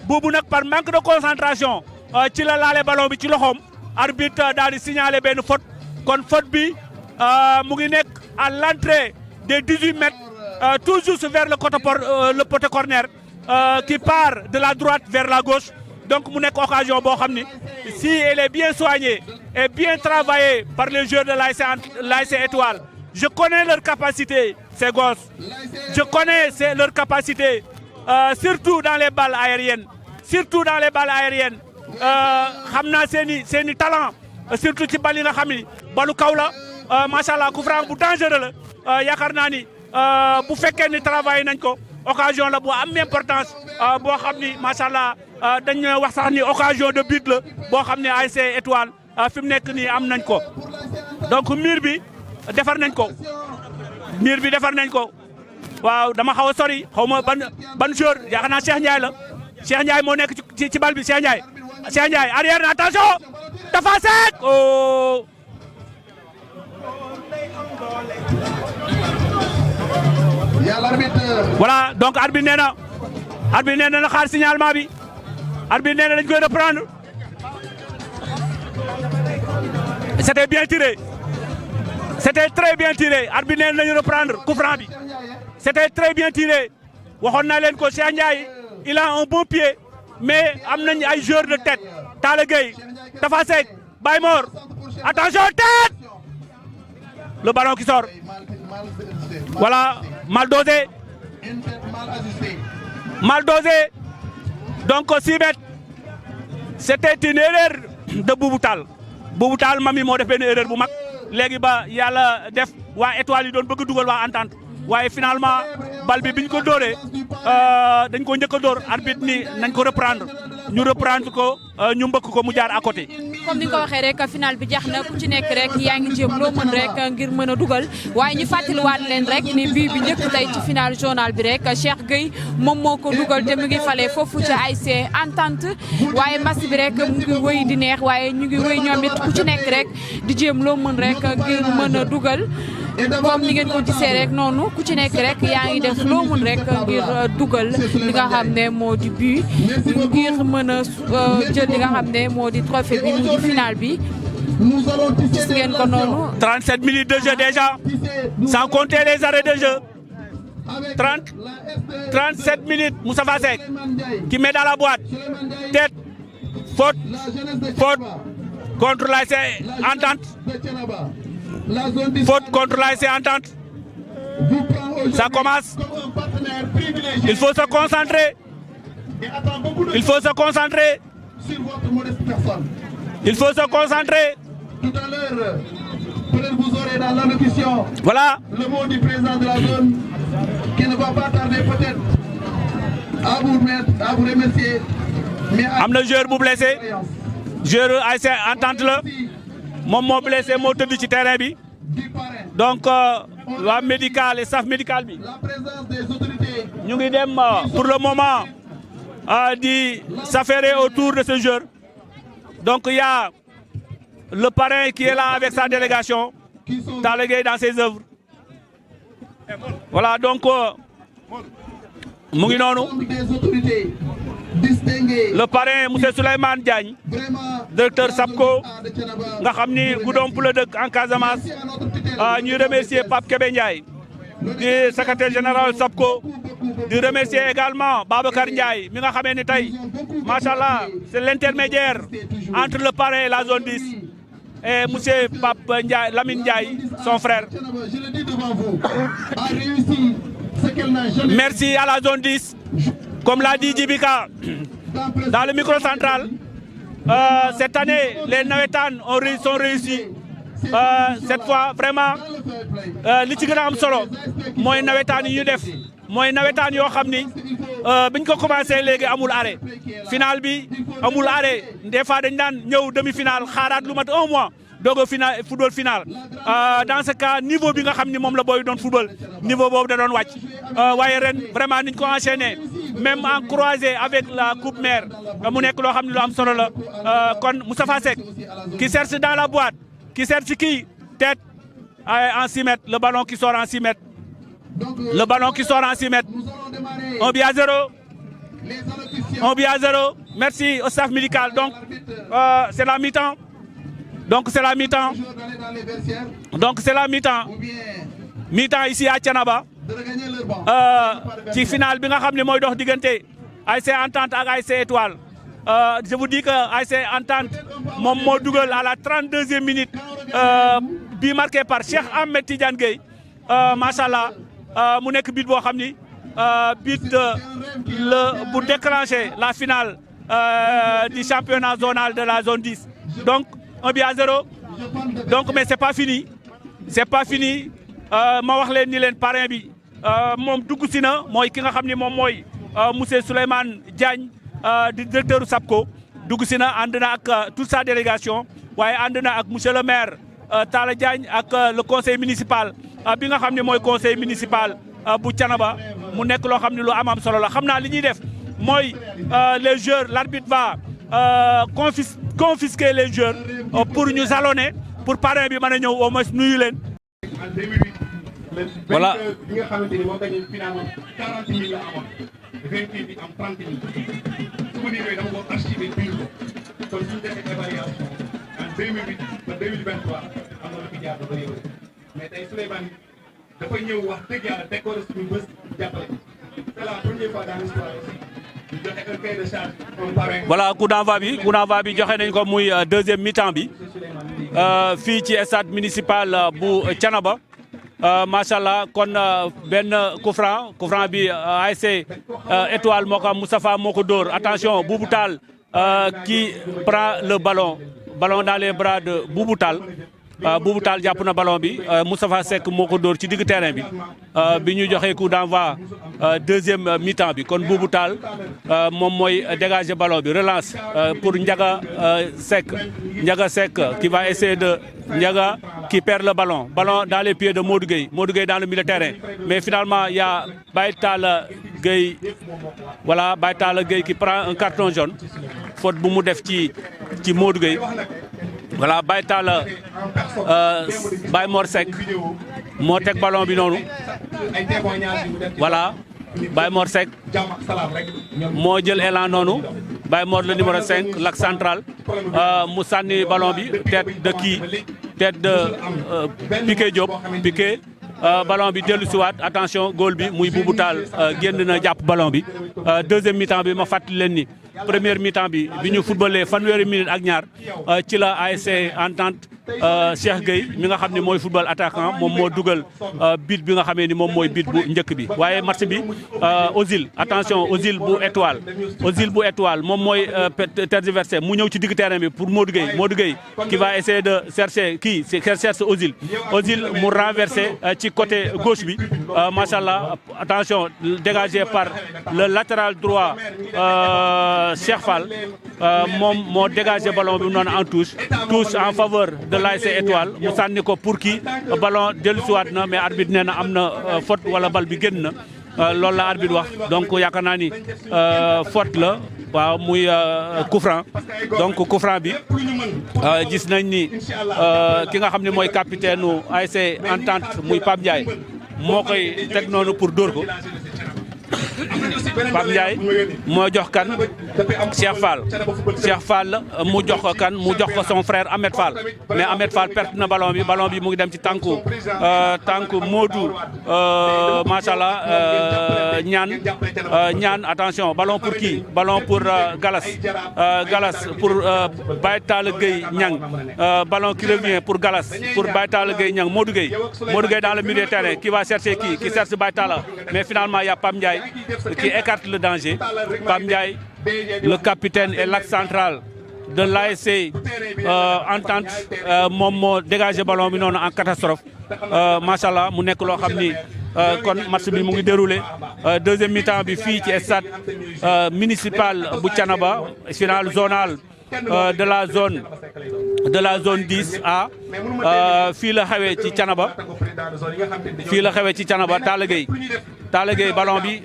Boubou nag par manque de concentration ci la laale ballon bi ci loxoom arbitre daal di signaler benn faute kon faute bi mu ngi nekk à l'entrée des 18 mètres tout juste vers le côté corner qui part de la droite vers la gauche. Donc mu nekk occasion boo xam ni si elle est bien soignée et bien travaillée par les joueurs de l'ASC Étoile, je connais leur capacité ces gosses, je connais leur capacité surtout dans les balles aériennes xam naa seeni talent surtout ci bal yi nga xam ni balu kaw la macha allah coup franc bu dangereux la yaakaar naa ni bu fekkee ni travail nañ ko occasion la bu am importance boo xam ni macha allah dañ wax sax ni occasion de but la boo xam ne ASC Étoile fi mu nekk nii am nañ ko donc mur bi defar nañ ko waaw dama xaw a sori xaw ma ban joueur yaakaar naa Cheikh Ndiaye la Cheikh Ndiaye moo nekk ci bal bi Cheikh Ndiaye arrière na attention dafa sec oh. Voilà donc arbitre nee na xaar signalement bi arbitre nee na dañ koy reprendre c'était bien tiré c'était très bien tiré arbitre nee na nañu reprendre coup franc bi c'était très bien tiré waxoon naa leen ko Cheikh Ndiaye il a un bon pied mais am nañ ay joueurs de tête Talla Gueye Tafa Seck Baye Mor attention tête le ballon qui sort voilà mal dosé donc 6 mètres c'était une erreur de Boubou Tall mami moo def benn erreur bu mag léegi ba yàlla def waa Étoile yi doon bëgg dugal waa Entente waaye finalement bal bi biñ ko dóoree dañ ko njëkk a dóor arbitre ni nañ ko reprendre ko ñu mbëkk ko mu jaar à côté. comme ni nga ko waxee rek final bi jeex na ku ci nekk rek yaa ngi jéem loo mën rek ngir mën a dugal waaye ñu fàttaliwaat leen rek ni bii bi njëkk tey ci final journal bi rek Cheikh Gueye moom moo ko dugal te mu ngi fale foofu ci ASC Entente waaye match bi rek mu ngi wëy di neex waaye ñu ngi wëy ñoom it ku ci nekk rek di jéem loo mën rek ngir mën a dugal comme ni ngeen ko gisee rek noonu ku ci nekk rek yaa ngi def loo mën rek ngir dugal li nga xam ne moo di but ngir mën a jël li nga xam ne moo di trophée bi mu di final bi gis ngeen ko noonu. 37 minutes de jeu déjà sans compter les arrêts de jeu 37 minutes Moustapha Seck qui met dans la boîte tête faute contre l'ASC Entente. Faute contre l'ASC Entente. Ça commence. Il faut se concentrer. Tout à l'heure, peut-être vous aurez dans l'allocution voilà le mot du président de la zone qui ne va pas tarder peut-être à vous remercier. am na joueur bu blessé joueur ASC Entente la moom moo blessé moo tëdd ci terrain bi donc waa médical et staff médical bi ñu ngi dem pour le moment di s'affairer autour de ce joueur donc il y a le parrain qui est là avec sa délégation Talla Gueye dans ses œuvres voilà donc mu ngi noonu le parrain monsieur Souleymane Diagne directeur SAPCO nga xam ni Goudomp la dëkk en Casamance ñuy remercier Pape Kébé Ndiaye di secrétaire général SAPCO di remercier également Babacar Ndiaye mi nga xamee ni tey macha allah c'est l'intermédiaire entre le parrain et la zone 10 et monsieur Pape Ndiaye Lamine Ndiaye son frère. Merci à la zone 10 comme l'a dit Djibika dans le microcentral cette année les navétanes sont réussis cette fois vraiment li ci gën a am solo mooy nawetaan yi ñu def mooy nawetaan yoo xam ni biñ ko commencé léegi amul arrêt final bi amul arrêt des fois dañ daan ñëw demi-finale xaaraat lu mat 1 mois doog a football final dans ce cas niveau bi nga xam ni moom la booy doon football niveau boobu da doon wàcc waaye ren vraiment niñ ko enchaîné même en croisé avec la coupe mère mu nekk loo xam ne lu am solo la kon Moustapha Seck qui cherche dans la boîte qui cherche qui tête en 6 mètres le ballon qui sort en 6 mètres le ballon qui sort en 6 mètres 1 but à 0 1 but à 0 merci au staff médical donc c'est la mi-temps donc c'est la mi-temps donc c'est la mi-temps mi-temps ici à Thiénaba ci final bi nga xam ne mooy dox diggante ASC Entente ak ASC Étoile je vous dis que ASC Entente moom moo dugal à la 32e minute bi marqué par Cheikh Ahmed Tidiane Gueye macha allah mu nekk but boo xam ni but bu déclenché la finale du championnat zonal de la zone 10 donc 1 but à 0 donc mais c'est pas fini ma wax leen ni leen parrain bi moom dugg si na mooy ki nga xam ni moom mooy monsieur Souleymane Diagne di directeur SAPCO dugg si na ànd na ak toute sa délégation waaye ànd na ak monsieur le maire Talla Diagne ak le conseil municipal bi nga xam ne mooy conseil municipal bu Thiénaba mu nekk loo xam ne lu am solo la xam naa li ñuy def mooy les joueurs l'arbitre va confisquer les joueurs pour ñu jalonner pour parrain bi mën a ñëw au moins nuyu leen. Voilà. bi nga xamante ni moo gagné finalement 40 000 la amoon 28 bi am 30 000 souvenir yooyu dama ko archivé biir ko kon suñu defee évaluation en 2008 ba 2023 am na lu fi jaar ba bëri mais tey Souleymane dafa ñëw wax dëgg yàlla décoré suñu bés jàppale c'est la première fois dans l'histoire aussi ñu joxe un cahier de charge un parrain. Voilà coup d'envoi bi joxe nañ ko muy deuxième mi-temps bi fii ci stade municipal bu Thiénaba. macha allah kon benn coup franc bi ASC Étoile moo ko am Moustapha moo ko dóor attention Boubou Tall qui prend le ballon dans les bras de Boubou Tall Boubou Tall jàpp na ballon bi Moustapha Seck moo ko dóor ci digg terrain bi ñu joxe coup d'envoi deuxième mi-temps bi kon Boubou Tall moom mooy dégager ballon bi relance pour Ndiaga Seck qui va essayer de Ndiaga qui perd le ballon dans les pieds de Modou Gueye dans le milieu de terrain mais finalement il y a Baye Talla Gueye qui prend un carton jaune faute bu mu def ci Modou Gueye voilà Baye Talla Baye Mor Seck moo teg ballon bi noonu voilà Baye Mor Seck moo jël élan noonu Baye Mor le numéro 5 l'axe central mu sànni ballon bi tête de Piqué Diop ballon bi dellu siwaat attention goal bi muy Boubou Tall génn na jàpp ballon bi deuxième mi-temps bi ma fàttali leen ni première mi-temps bi ñu footballé fanweeri minute ak ñaar ci la ASC Entente Cheikh Gueye mi nga xam ne mooy football attaquant moom moo dugal but bi nga xamee ni moom mooy but bu njëkk bi waaye match bi Ozil attention Ozil bu étoile moom mooy tergiversé mu ñëw ci digg terrain bi pour Modou Gueye qui va essayer de chercher cherche Ozil mu renversé ci côté gauche bi machallah attention dégagé par le latéral droit Cheikh Fall moom moo dégagé ballon bi noonu en touche en faveur de l'ASC Étoile mu sànni ko pour kii ballon dellusiwaat na mais arbitre nee na am na faute wala bal bi génn na loolu la arbitre wax donc yaakaar naa ni faute la waaw muy coup franc donc coup franc bi gis nañ ni ki nga xam ne mooy capitaine u ASC Entente muy Pape Ndiaye moo koy teg noonu pour dóor ko Pape Ndiaye moo jox kan Cheikh Fall mu jox ko kan mu jox ko son frère Ahmed Fall mais Ahmed Fall perte na ballon bi mu ngi dem ci tànku Modou machallah ñaan attention ballon pour qui ballon pour Galas pour Baye Talla Gueye Niang ballon qui revient pour Galas pour Baye Talla Gueye Niang Modou Gueye dans le milieu de terrain qui va chercher qui cherche Baye Talla mais finalement il y a Pape Ndiaye qui écarte le danger. Pape Ndiaye, le capitaine et l'axe central de l'ASC Entente moom moo dégagé ballon bi noonu en catastrophe machallah mu nekk loo xam ni kon match bi mu ngi déroulé deuxième mi-temps bi fii ci stade municipal bu Thiénaba finale zonale de la zone 10A fii la xewee ci Thiénaba Talla Gueye Talla Gueye ballon bi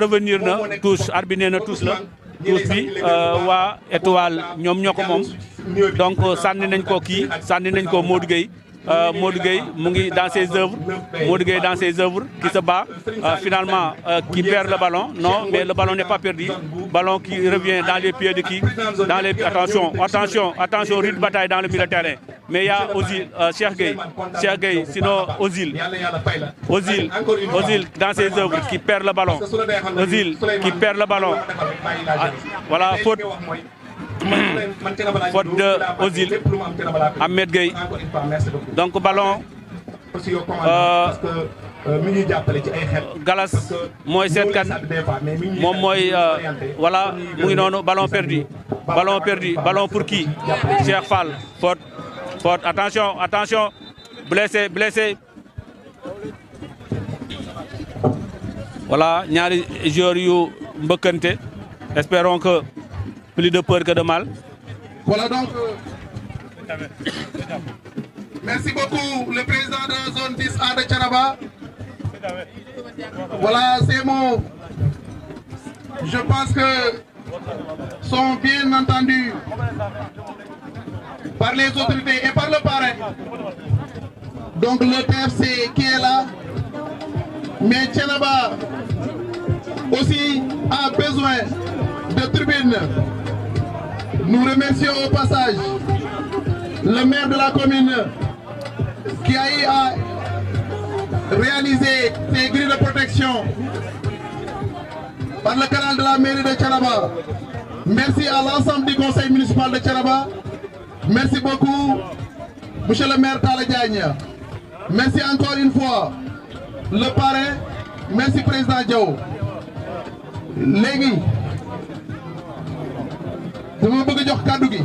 revenir na touche arbitre nee na touche la touche bi waa étoile ñoom ñoo ko moom donc sànni nañ ko kii sànni nañ ko Modou Gueye Modou Gueye mu ngi dans ses œuvres Modou Gueye dans ses œuvres qui se bat finalement qui perd le ballon non mais le ballon n'est pas perdu ballon qui revient dans les pieds de qui dans les attention rude bataille dans le milieu de terrain mais il y a Ozil Cheikh Gueye sinon Ozil dans ses œuvres qui perd le ballon Ozil qui perd le ballon voilà faute de Ozil Ahmed Gueye donc ballon Galas mooy seetkat moom mooy voilà mu ngi noonu ballon perdu ballon pour qui Cheikh Fall faute attention blessé voilà ñaari joueurs yu mbëkkante espérons que plus de peur que de mal. Voilà donc. Merci beaucoup le président de la zone 10A de Thiénaba. Voilà ces mots. Je pense que sont bien entendus par les autorités et par le parrain. Donc le TFC qui est là. Mais Thiénaba aussi a besoin de tribunes. Nous remercions au passage le maire de la commune qui a eu à réaliser ces grilles de protection par le canal de la mairie de Thiénaba. Merci à l'ensemble du conseil municipal de Thiénaba. Merci beaucoup, monsieur le maire Talla Diagne. Merci encore une fois, le parrain. Merci président Diaw. Léegi dama bëgg jox kàddu gi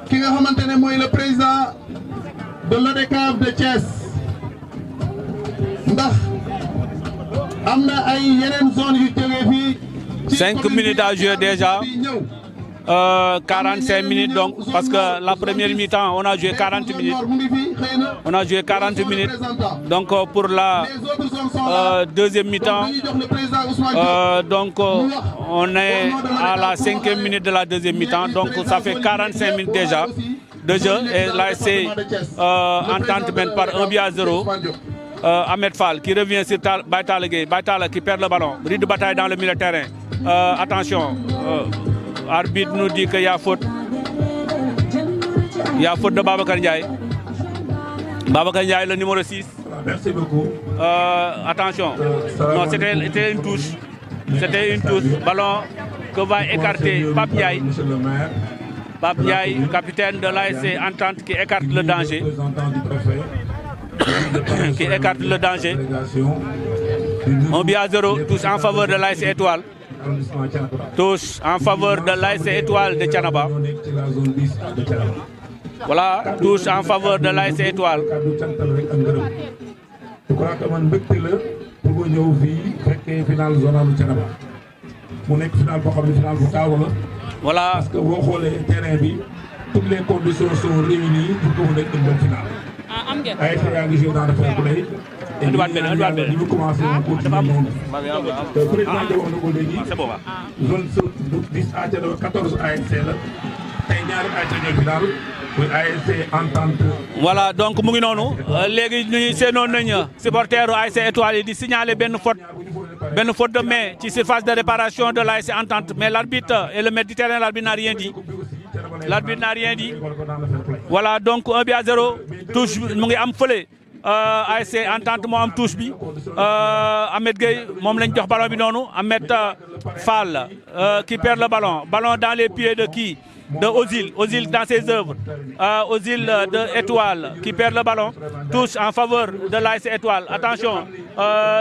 ki nga xamante ne mooy le président de l'ODCAV de Thiès ndax am na ay yeneen zone yu jógee fii. 5 minutes à jouer déjà 45 minutes donc parce que la première mi-temps on a joué 40 minutes donc pour la deuxième mi-temps donc on est à la 5e minute de la deuxième mi-temps donc ça fait 45 minutes déjà de jeu et là c'est Entente mène par 1-0. Ahmed Fall qui revient sur Talla Gueye qui perd le ballon rue de bataille dans le milieu de terrain attention arbitre nous dit qu'il y a faute de Babacar Ndiaye le numéro 6. Merci beaucoup. Attention non c'était une touche ballon que va écarter Pape Ndiaye capitaine de l'ASC Entente qui écarte le danger qui écarte le danger. 1-0 touche en faveur de l'ASC Étoile. Touche en faveur de l'ASC Étoile de Thiénaba. Voilà, touche en faveur de l'ASC Étoile. Je crois que man mbégte la pour ñëw fii fekkee final zonal bu Thiénaba mu nekk final boo xam ne final bu taaw la. Voilà. Parce que boo xoolee terrain bi toutes les conditions sont réunies pour que mu nekk une bonne finale. am ngeen ay yaa ngi joué dans le fair play. et ñu ngi commencé woon continuer noonu. président de wax na ko léegi. zone 10 à 14 ASC la tey ñaari ASC ñooy final muy ASC Entente. Voilà donc mu ngi noonu léegi ñu seenoon nañu supporteru ASC Étoile yi di signaler benn faute de main ci surface de réparation de l'ASC Entente mais l'arbitre et le maître du terrain l'arbitre n'a rien dit. Voilà donc 1-0 touche mu ngi am fële ASC Entente moo am touche bi Ahmed Gueye moom lañ jox ballon bi noonu Ahmed Fall qui perd le ballon dans les pieds de qui de Ozil dans ses œuvres Ozil de Étoile qui perd le ballon touche en faveur de l'ASC Étoile attention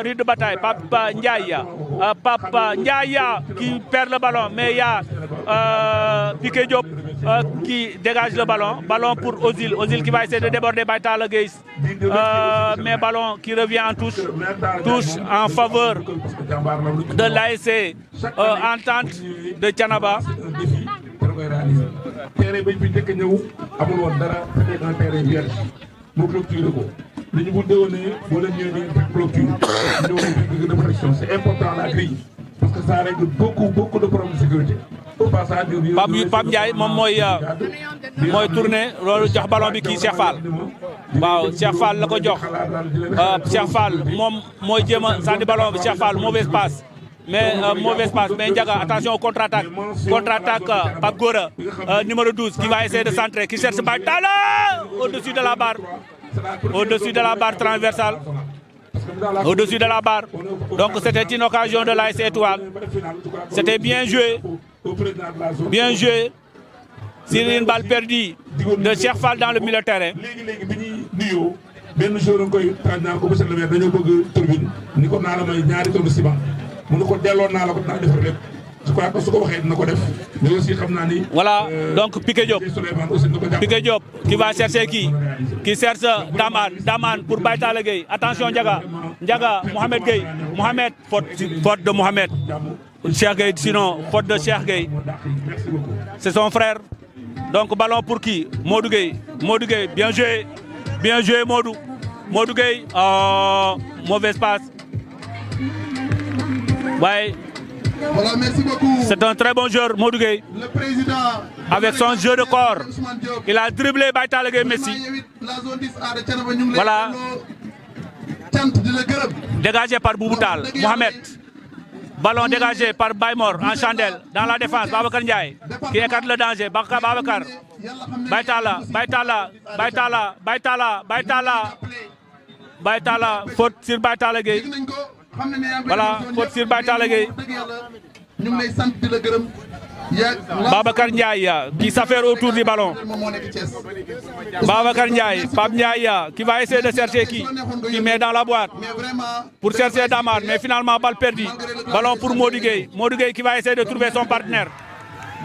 rue de bataille Papa Ndiaye qui perd le ballon mais il y a Piqué Diop qui dégage le ballon pour Ozil qui va essayer de déborder by Talla Gueye mais ballon qui revient en touche en faveur de l'ASC Entente de Thiénaba. Terrain bañ fi njëkk a ñëw amul woon dara c'était un terrain vierge mu clôturé ko dañu bu déwénee boo leen ñëwee di ngeen fekk clôture ñu ñëw de protection c'est important la grille parce que ça règle beaucoup de problèmes de sécurité. Pape Ndiaye moom mooy tourné loolu jox ballon bi kii Cheikh Fall waaw Cheikh Fall la ko jox Cheikh Fall moom mooy jéem a sànni ballon bi Cheikh Fall mauvaise passe mais Ndiaga attention au contre-attaque Pape Gora numéro 12 qui va essayer de centrer qui cherche Baytala au-dessus de la barre transversale au-dessus de la barre. Donc c'était une occasion de l'AS Étoile. C'était bien joué. Sur une balle perdue de Cheikh Fall dans le milieu de terrain. Voilà, donc Piqué Diop qui va chercher qui cherche Daman pour Baytala Gueye. Attention Ndiaga, Mohamed Gueye. Mohamed, faute de Mohamed. Cheikh Gueye, sinon, faute de Cheikh Gueye. C'est son frère. Donc ballon pour qui? Modou Gueye, bien joué Modou. Modou Gueye, mauvaise passe. Ouais. Voilà, merci beaucoup. C'est un très bon joueur, Modou Gueye. Le président. Avec son jeu de corps, il a dribblé Baytala Gueye Messi. Voilà. Dégagé par Bouboutal, Mohamed. Ballon dégagé par Baymor en chandelle. Dans la défense, Babacar Ndiaye qui écarte le danger. Babacar. Baytala. Faute sur Baytala Gueye. Voilà, faute sur Baytala Gueye. Babacar Ndiaye qui s'affaire autour du ballon. Babacar Ndiaye, Pape Ndiaye qui va essayer de chercher qui met dans la boîte pour chercher Damar, mais finalement balle perdue. Ballon pour Modou Gueye. Modou Gueye qui va essayer de trouver son partenaire.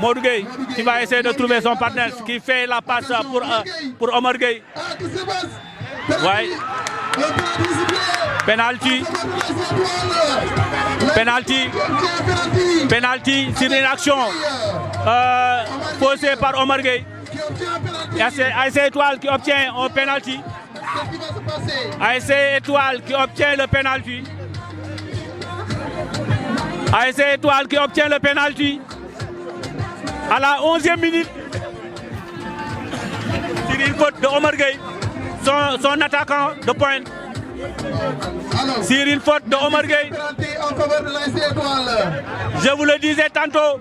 Modou Gueye qui va essayer de trouver son partenaire, qui fait la passe pour Omar Gueye. Ouais. Penalty sur une action posée par Omar Gueye. AS Étoile qui obtient un penalty. AS Étoile qui obtient le penalty. AS Étoile qui obtient le penalty. À la 11e minute. Sur une faute de Omar Gueye, son attaquant de pointe. Sur une faute de Omar Gueye. Je vous le disais tantôt.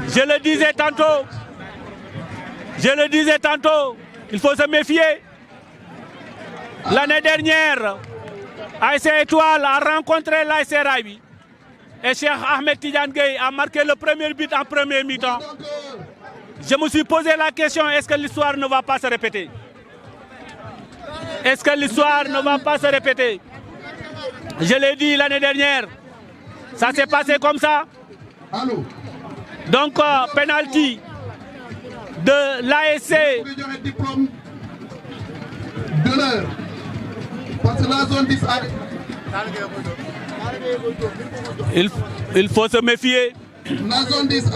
Je le disais tantôt. Il faut se méfier. L'année dernière, AS Étoile a rencontré l'AS Rail. Et Cheikh Ahmed Tidiane Gueye a marqué le premier but en premier mi-temps. Je me suis posé la question, est-ce que l'histoire ne va pas se répéter? Est-ce que l'histoire ne va pas se répéter? Je l'ai dit l'année dernière, ça s'est passé comme ça. Donc, penalty de l'ASC. Il faut se méfier. La zone 10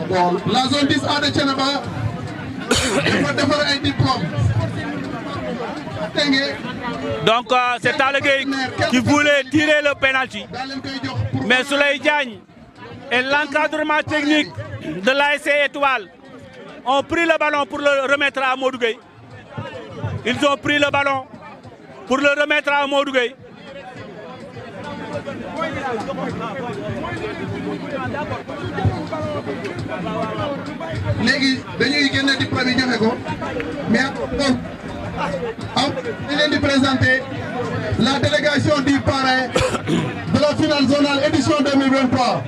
La zone 10A de Thiénaba dafa defar ay diplôme. Donc c'est Talla Gueye qui voulait tirer le penalty. Mais Souley Diagne et l'encadrement technique de l'ASC Étoile ont pris le ballon pour le remettre à Modou Gueye. Ils ont pris le ballon pour le remettre à Modou Gueye. Légui dañuy génne diplôme yi joxe ko mais il est de présenter la délégation du parrain de la finale zonale édition 2023.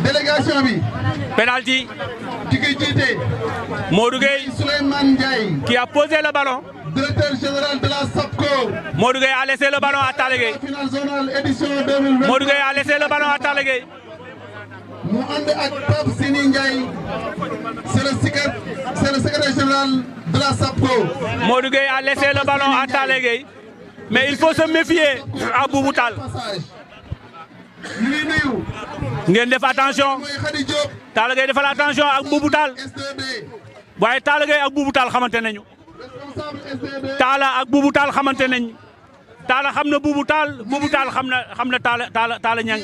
Délégation bi. Penalty. Qui koy jiite. Modou Gueye. Souleymane Ndiaye. Qui a posé le ballon. Directeur général de la SAPCO. Modou Gueye a laissé le ballon à Talla Gueye. Finale zonale édition 2023. Modou Gueye a laissé le ballon à Talla Gueye. Mu ànd ak Pape Sini Ndiaye. C'est le secrétaire général de la SAPCO. Modou Gueye a laissé le ballon à Talla Gueye. Mais il faut se méfier à Bouboutal. Ñu ngi nuyu ngeen def attention Talla Gueye defal attention ak Boubou Tall waaye Talla Gueye ak Boubou Tall xamante nañu Talla ak Boubou Tall xamante nañ Talla xam na Boubou Tall xam na Talla Niang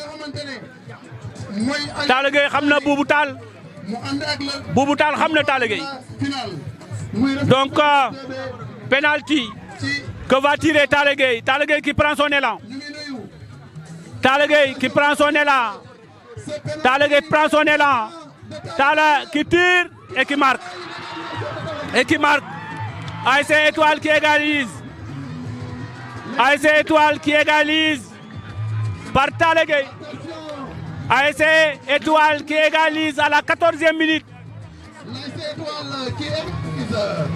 Talla Gueye xam na Boubou Tall Boubou Tall xam na Talla Gueye donc penalty que va tirer Talla Gueye qui prend son élan Talla Gueye qui prend son élan Talla Gueye prend son élan Talla qui tire et qui marque ASC Étoile qui égalise ASC Étoile qui égalise par Talla Gueye ASC Étoile qui égalise à la 14e minute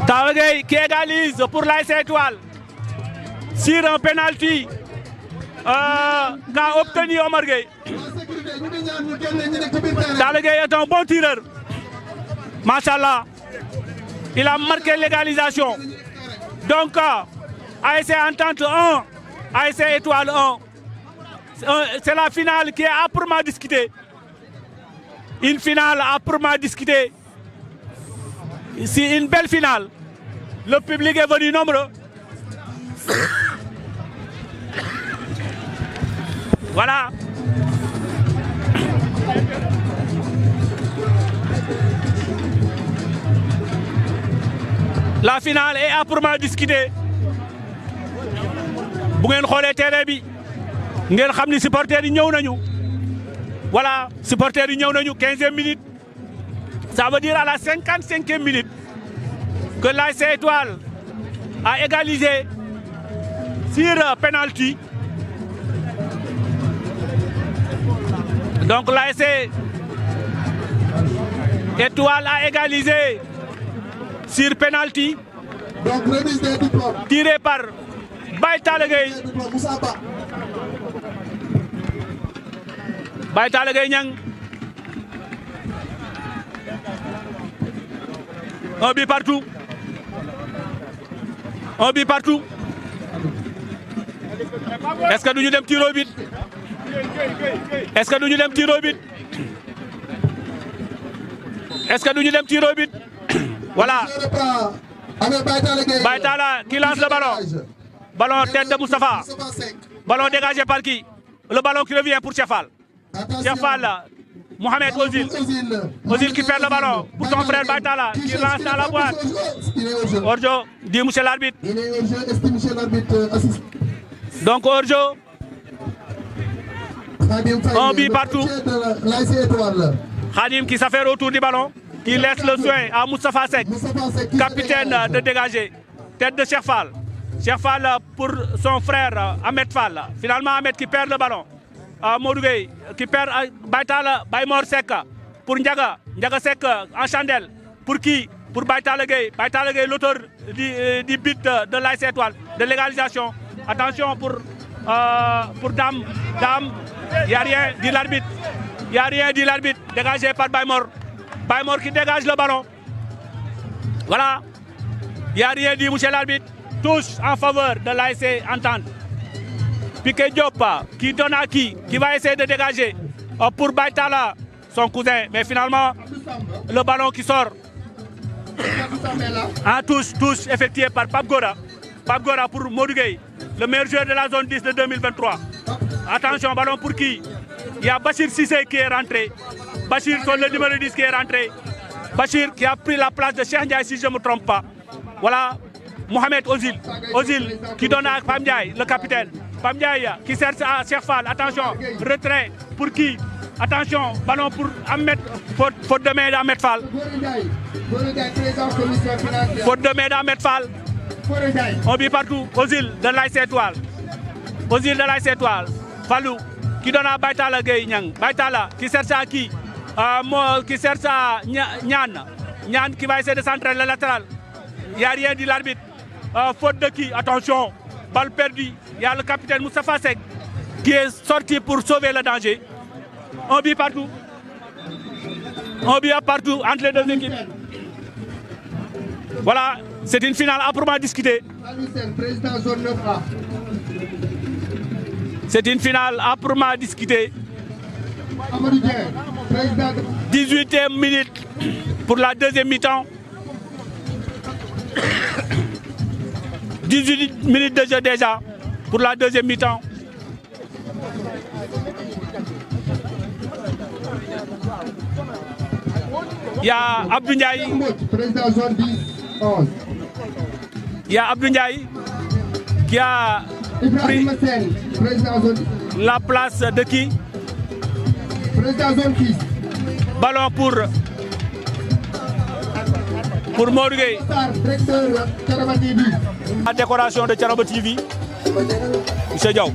Talla Gueye qui égalise pour l'ASC Étoile sur un penalty qu'a obtenu Omar Gueye. Talla Gueye est un bon tireur. Machallah. Il a marqué l'égalisation. Donc, ASC Entente 1, ASC Étoile 1. C'est la finale qui est âprement discutée. Une finale âprement discutée. C'est une belle finale. Le public est venu nombreux. Voilà. La finale est âprement discutée. Bu ngeen xoolee terrain bi ngeen xam ni supporters yi ñëw nañu. Voilà, supporters yi ñëw nañu 15e minute. Ça veut dire à la 55e minute que l'ASC Étoile a égalisé sur penalty. Donc l'ASC Étoile a égalisé sur penalty. Donc remise des diplômes. Tiré par Baye Talla Gueye. Baye Talla Gueye Niang. Un but partout. Un but partout. Est-ce que nous dem tir au but? Est-ce que nous dem tir au but? Est-ce que nous dem tir au but? Voilà. Baye Talla qui lance le ballon. Ballon tête de Moustapha. Ballon dégagé par qui? Le ballon qui revient pour Chefal. Chefal, Mohamed Ozil. Ozil qui perd le ballon pour son frère Baye Talla qui lance dans la boîte. Hors-jeu, dit monsieur l'arbitre. Donc hors-jeu. Un but partout. Khadim qui s'affaire autour du ballon, qui laisse le soin à Moustapha Seck, capitaine de dégager. Tête de Cheikh Fall. Cheikh Fall pour son frère Ahmed Fall. Finalement Ahmed qui perd le ballon. Modou Gueye qui perd Baye Talla, Baye Mor Seck pour Ndiaga. Ndiaga Seck en chandelle. Pour qui? Pour Baye Talla Gueye. Baye Talla Gueye, l'auteur du but de l'ASC Étoile, de l'égalisation. Attention pour Dame. Dame, il n'y a rien, dit l'arbitre. Il n'y a rien, dit l'arbitre. Dégagé par Baye Mor. Baye Mor qui dégage le ballon. Voilà. Il n'y a rien, dit monsieur l'arbitre. Touche en faveur de l'ASC Entente. Piqué Diop qui donne à qui va essayer de dégager pour Baye Talla, son cousin. Mais finalement, le ballon qui sort. En touche effectuée par Pape Gora. Pape Gora pour Modou Gueye, le meilleur joueur de la zone 10 de 2023. Attention, ballon pour qui? Il y a Bachir Cissé qui est rentré. Bachir, le numéro 10 qui est rentré. Bachir qui a pris la place de Cheikh Ndiaye si je ne me trompe pas. Voilà, Mohamed Ozil. Ozil qui donne à Pam Ndiaye, le capitaine. Pam Ndiaye qui sert à Cheikh Fall. Attention, retrait pour qui? Attention, ballon pour Ahmed. Faute de main d'Ahmed Fall. Faute de main d'Ahmed Fall. On vit partout. Ozil de l'ASC Étoile. Ozil de l'ASC Étoile. Fallou qui donne à Baye Talla Gueye Niang. Baye Talla qui cherche à qui? Qui cherche à Niane. Niane qui va essayer de centrer le latéral. Il n'y a rien dit l'arbitre. Faute de qui? Attention, balle perdue. Il y a le capitaine Moustapha Seck qui est sorti pour sauver le danger. On vit partout. On vit partout entre les deux équipes. Voilà, c'est une finale âprement discutée. C'est une finale âprement discutée. 18e minute pour la deuxième mi-temps. 18 minutes de jeu déjà pour la deuxième mi-temps. Il y a Abdou Ndiaye. Il y a Abdou Ndiaye qui a pris la place de qui? Ballon pour Modou Gueye. La décoration de Thiénaba TV. Monsieur Diaw.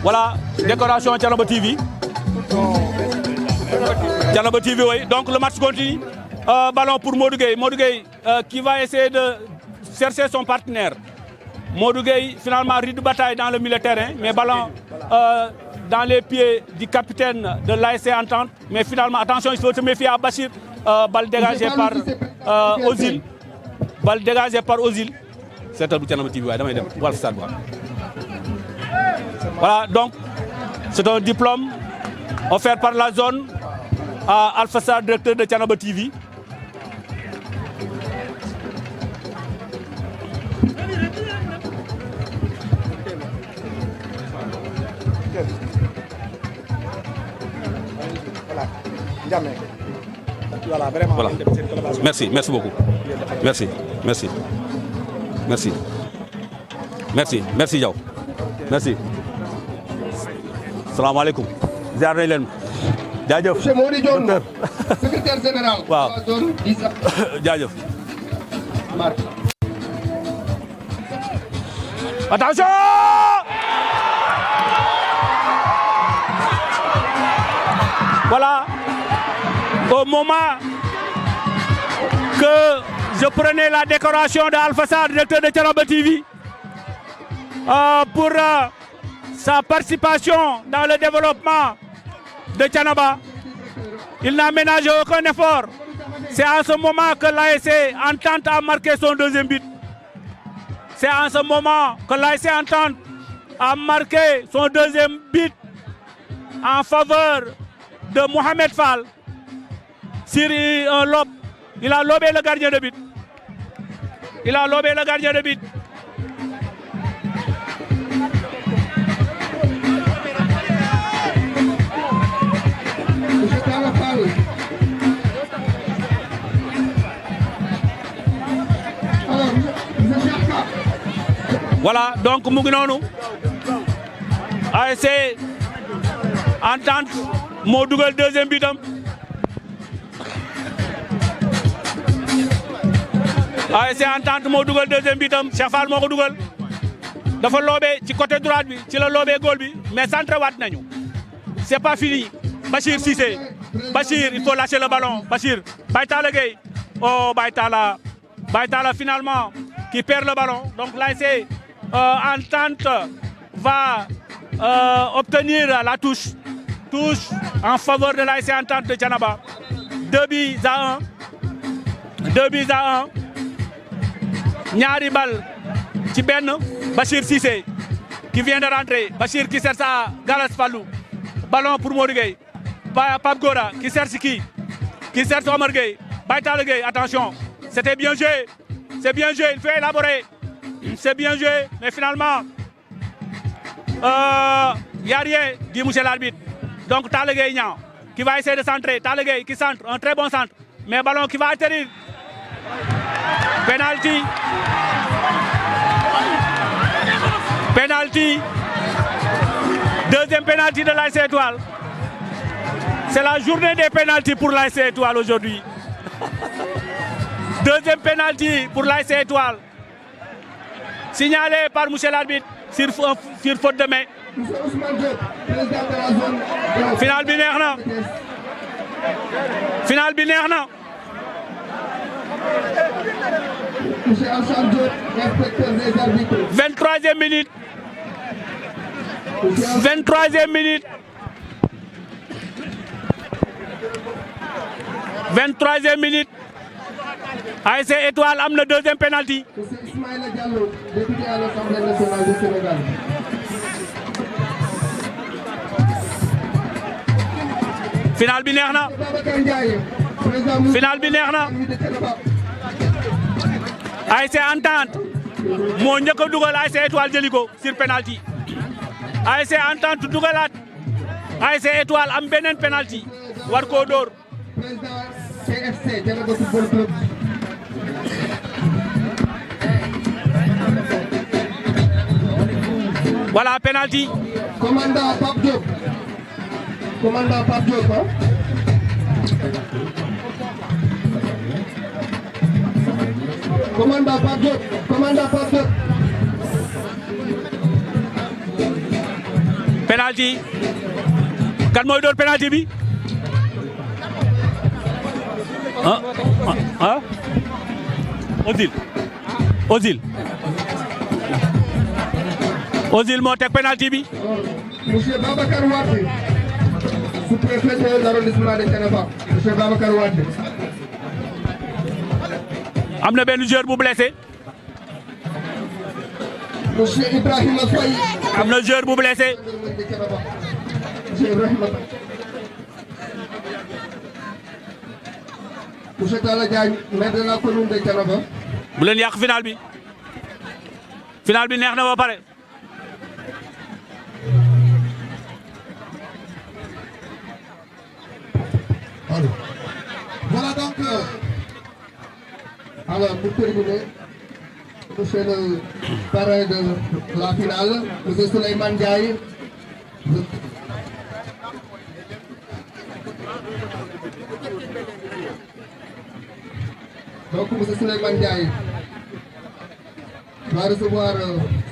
Voilà, décoration Thiénaba TV. Thiénaba TV, oui. Donc le match continue. Ballon pour Modou Gueye. Modou Gueye qui va essayer de chercher son partenaire. Modou Gueye finalement rit de bataille dans le milieu de terrain, mais ballon dans les pieds du capitaine de l'ASC Entente. Mais finalement, attention, il faut se méfier à Bachir. Balle dégagée par Ozil. Balle dégagée par Ozil. C'est un Thiénaba TV, voilà, donc c'est un diplôme offert par la zone à Alpha Sarr, directeur de Thiénaba TV. Voilà, vraiment. Voilà. Merci, merci beaucoup. Merci, merci. Merci. Merci, merci Diaw. Merci. Salam alaikum. Ziar nañ leen. Jaajëf. Monsieur Mody Dione, secrétaire général. Waaw. Jaajëf. Attention! Voilà. Au moment que je prenais la décoration de Alpha Sarr, directeur de Thiénaba TV, pour sa participation dans le développement de Thiénaba, il n'a ménagé aucun effort. C'est en ce moment que l'ASC Entente a marqué son deuxième but. C'est en ce moment que l'ASC Entente a marqué son deuxième but en faveur de Mohamed Fall. Sur un lob, il a lobé le gardien de but. Il a lobé le gardien de but. Voilà, donc mu ngi noonu ASC Entente moo dugal deuxième bitam. ASC Entente moo dugal deuxième bitam, Cheikh Fall moo ko dugal. Dafa loobee ci côté droite bi, ci la loobee goal bi, mais centré waat nañu. C'est pas fini. Bachir Cissé. Bachir, il faut lâcher le ballon. Bachir, Baytala Gueye. Oh, Baytala. Baytala finalement qui perd le ballon. Donc l'ASC Entente va obtenir la touche. Touche en faveur de l'ASC Entente de Thiénaba. 2 buts à 1. 2 buts à 1. Ñaari bal ci benn. Bachir Cissé qui vient de rentrer. Bachir qui cherche à Galas Fallou. Ballon pour Modou Gueye. Pape Gora qui cherche qui? Qui cherche Omar Gueye. Baytala Gueye, attention. C'était bien joué. C'est bien joué, il faut élaborer. C'est bien joué, mais finalement, il n'y a rien, dit monsieur l'arbitre. Donc Talla Gueye Niang qui va essayer de centrer. Talla Gueye qui centre, un très bon centre. Mais ballon qui va atterrir. Penalty. Penalty. Deuxième penalty de l'ASC Étoile. C'est la journée des penaltys pour l'ASC Étoile aujourd'hui. Deuxième penalty pour l'ASC Étoile. Signalé par monsieur l'arbitre sur faute de main. Final bi neex na. Final bi neex na. Monsieur Assane Diop, inspecteur des arbitres. 23e minute. 23e minute. 23e minute. ASC Étoile am na deuxième penalty. Monsieur Ismaïla Diallo, député à l'Assemblée nationale du Sénégal. final bi neex na final bi neex na ASC Entente moo njëkk a dugal ASC Étoile jëli ko sur penalty ASC Entente dugalaat ASC Étoile am beneen penalty war koo dóor voilà penalty commandant Pape Diop commandant Pape Diop commandant Pape Diop commandant Pape Diop penalty kan mooy dóor penalty bi Ozil moo teg penalty bi monsieur Babacar Wade sous-préfet de l'arrondissement de Thiénaba monsieur Babacar Wade am na benn joueur bu blessé monsieur Ibrahima Faye am na joueur bu blessé monsieur Ibrahima monsieur Talla Diagne maire de la commune de Thiénaba bu leen yàq final bi neex na ba pare voilà donc alors pour terminer monsieur le parrain de la finale monsieur Souleymane Ndiaye donc monsieur Souleymane Ndiaye va recevoir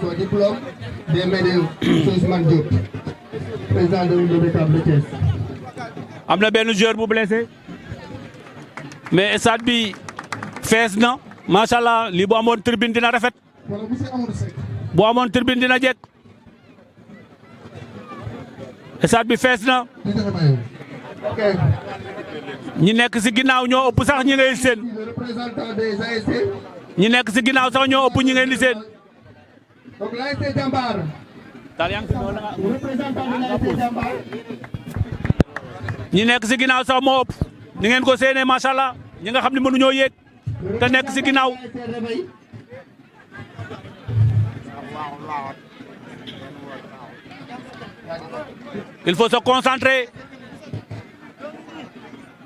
son diplôme des mains de Ousmane Diop président de l'UDECAM de Thiès. am na benn joueur bu blessé mais stade bi fees na macha allah lii bu amoon tribune dina rafet bu amoon tribune dina jekk stade bi fees na ñi nekk si ginnaaw ñoo ëpp sax ñi ngay seen ñi nekk si ginnaaw sax ñoo ëpp ñi ngay di seen ñi nekk si ginnaaw sax moo ëpp ni ngeen ko séenee macha allah ñi nga xam ne mënuñoo yéeg te nekk si ginnaaw il faut se concentrer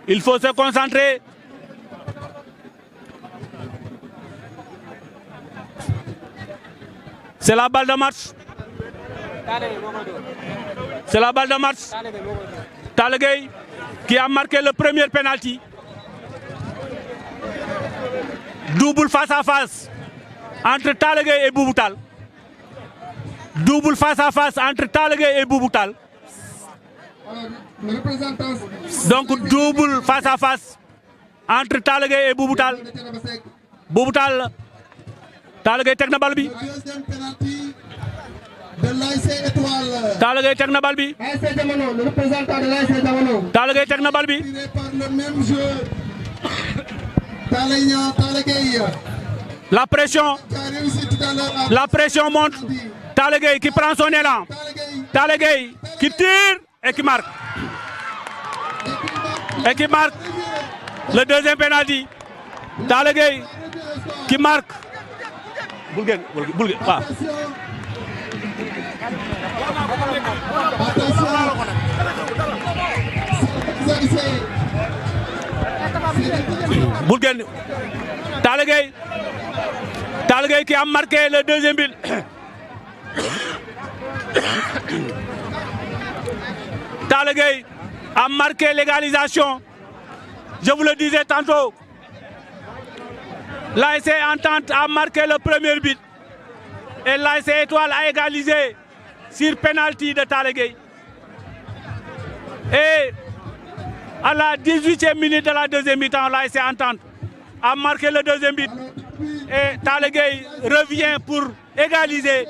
il faut se concentrer c'est la balle de match c'est la balle de match Talla Gueye qui a marqué le premier penalty. Double face à face entre Talla Gueye et Boubou Tall. Double face à face entre Talla Gueye et Boubou Tall. Donc double face à face entre Talla Gueye et Boubou Tall. Boubou Tall Talla Gueye teg na bal bi. de l'ASC Étoile. Talla Gueye teg na bal bi. ASC Jamono, le représentant de l'ASC Jamono. Talla Gueye teg na bal bi. Tiré par le même joueur. Talla Gueye. La pression. Qui a réussi tout à l'heure à... La pression monte. Talla Gueye qui prend son élan. Talla Gueye qui tire et qui marque. Et qui marque le deuxième penalty. Talla Gueye qui marque. Boulgen. Talla Gueye qui a marqué le deuxième but. Talla Gueye a marqué l'égalisation. Je vous le disais tantôt. L'ASC Entente a marqué le premier but. Et l'ASC Étoile a égalisé sur penalty de Talla Gueye. Et à la 18e minute de la deuxième mi-temps, l'ASC Entente a marqué le deuxième but. Et Talla Gueye revient pour égaliser,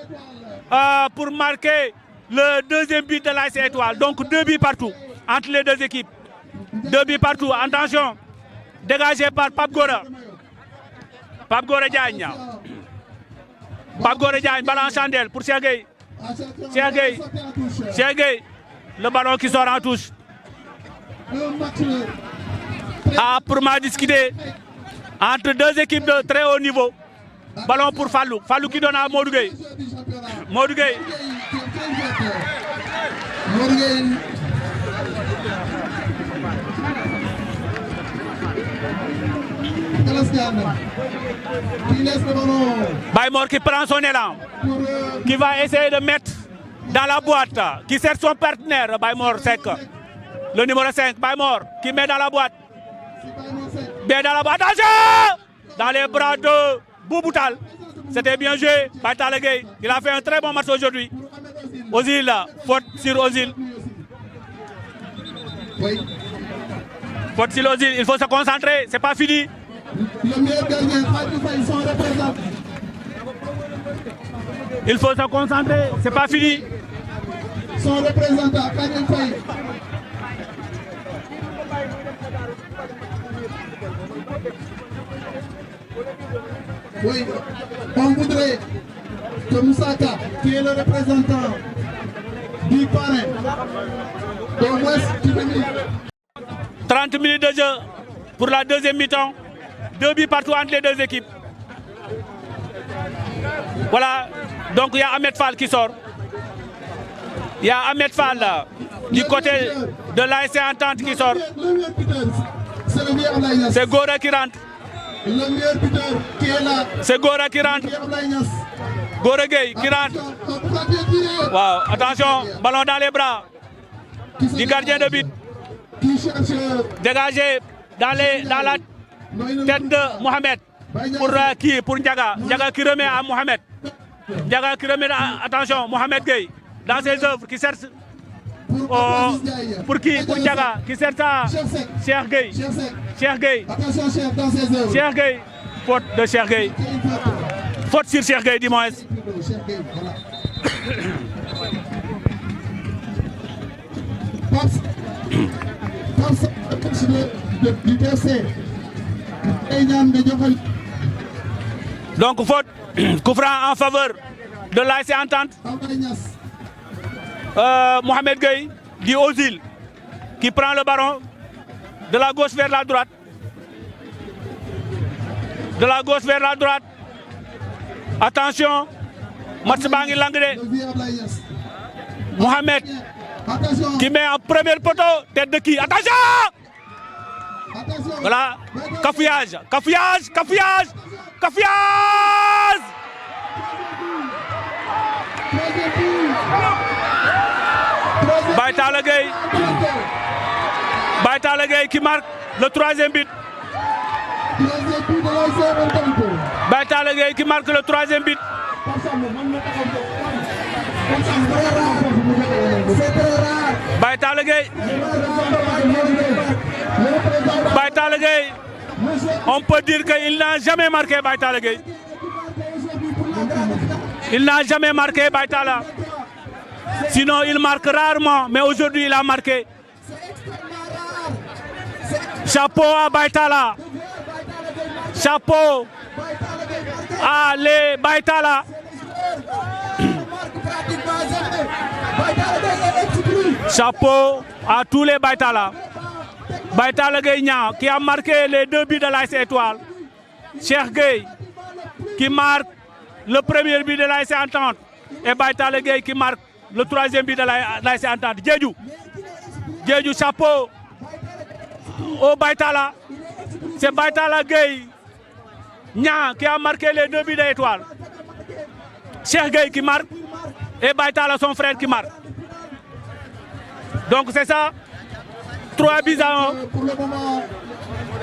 pour marquer le deuxième but de l'ASC Étoile. Donc 2 buts partout entre les deux équipes. 2 buts partout. Attention, dégagé par Pape Gora. Pape Gora Diagne. Pape Gora Diagne, ballon en chandelle pour Cheikh Gueye. Cheikh Gueye, le ballon qui sort en touche. âprement discuté entre deux équipes de très haut niveau. Ballon pour Fallou. Fallou qui donne à Modou Gueye. Modou Gueye. Baymor qui prend son élan, qui va essayer de mettre dans la boîte, qui sert son partenaire, Baymor Sek. Le numéro 5, Baymor, qui met dans la boîte. Bien dans la boîte. Attention! Dans les bras de Bouboutal. C'était bien joué. Baytala Gueye. Il a fait un très bon match aujourd'hui. Ozil, faute sur Ozil. Faute sur Ozil. Il faut se concentrer. C'est pas fini. Le meilleur gardien, son représentant. Il faut se concentrer. C'est pas fini. Son représentant, Khadim Faye. Oui, on voudrait que Moussaka, qui est le représentant du parrain, de l'Ouest du Bénin. 30 minutes de jeu pour la deuxième mi-temps. 2 buts partout entre les deux équipes. Voilà, donc il y a Ahmed Fall qui sort. Il y a Ahmed Fall du côté de l'ASC Entente qui sort. C'est Gora qui rentre. Le meilleur buteur qui est là. C'est Gora qui rentre. Gora Gueye qui rentre. Wow, attention, ballon dans les bras du gardien de but. Dégagé dans la tête de Mohamed. Pour qui? Pour Ndiaga. Ndiaga qui remet à Mohamed. Ndiaga qui remet attention, Mohamed Gueye dans ses œuvres qui cherche. Pour qui? Pour Ndiaga qui cherche à Cheikh Gueye. Cheikh Gueye. Attention, Cheikh, dans ses œuvres. Cheikh Gueye. Faute de Cheikh Gueye. Faute sur Cheikh Gueye, dis-moi. Donc faute, coup franc en faveur de l'ASC Entente. Mohamed Gueye dit Ozil qui prend le ballon de la gauche vers la droite. De la gauche vers la droite. Attention, match bangi langre. Mohamed qui met en premier poteau, tête de qui? Attention! Voilà, cafouillage, cafouillage, cafouillage, cafouillage! Baytala Gueye. Baytala Gueye qui marque le troisième but. Baytala Gueye qui marque le troisième but. Baytala Gueye. Baytala Gueye. On peut dire qu'il n'a jamais marqué Baytala Gueye. Il n'a jamais marqué Baytala. Sinon il marque rarement, mais aujourd'hui il a marqué. Chapeau à Baytala. Chapeau à les Baytala. Chapeau à tous les Baytala. Baytala Gueye qui a marqué les 2 buts de l'AS Étoile. Cheikh Gueye qui marque le premier but de l'AS Entente. Et Baytala Gueye qui marque le troisième but de l'AS Entente. Djedjou, chapeau au Baytala. C'est Baytala Gueye qui a marqué les 2 buts de l'Étoile. Cheikh Gueye qui marque et Baytala son frère qui marque. Donc c'est ça. 3 buts à 1.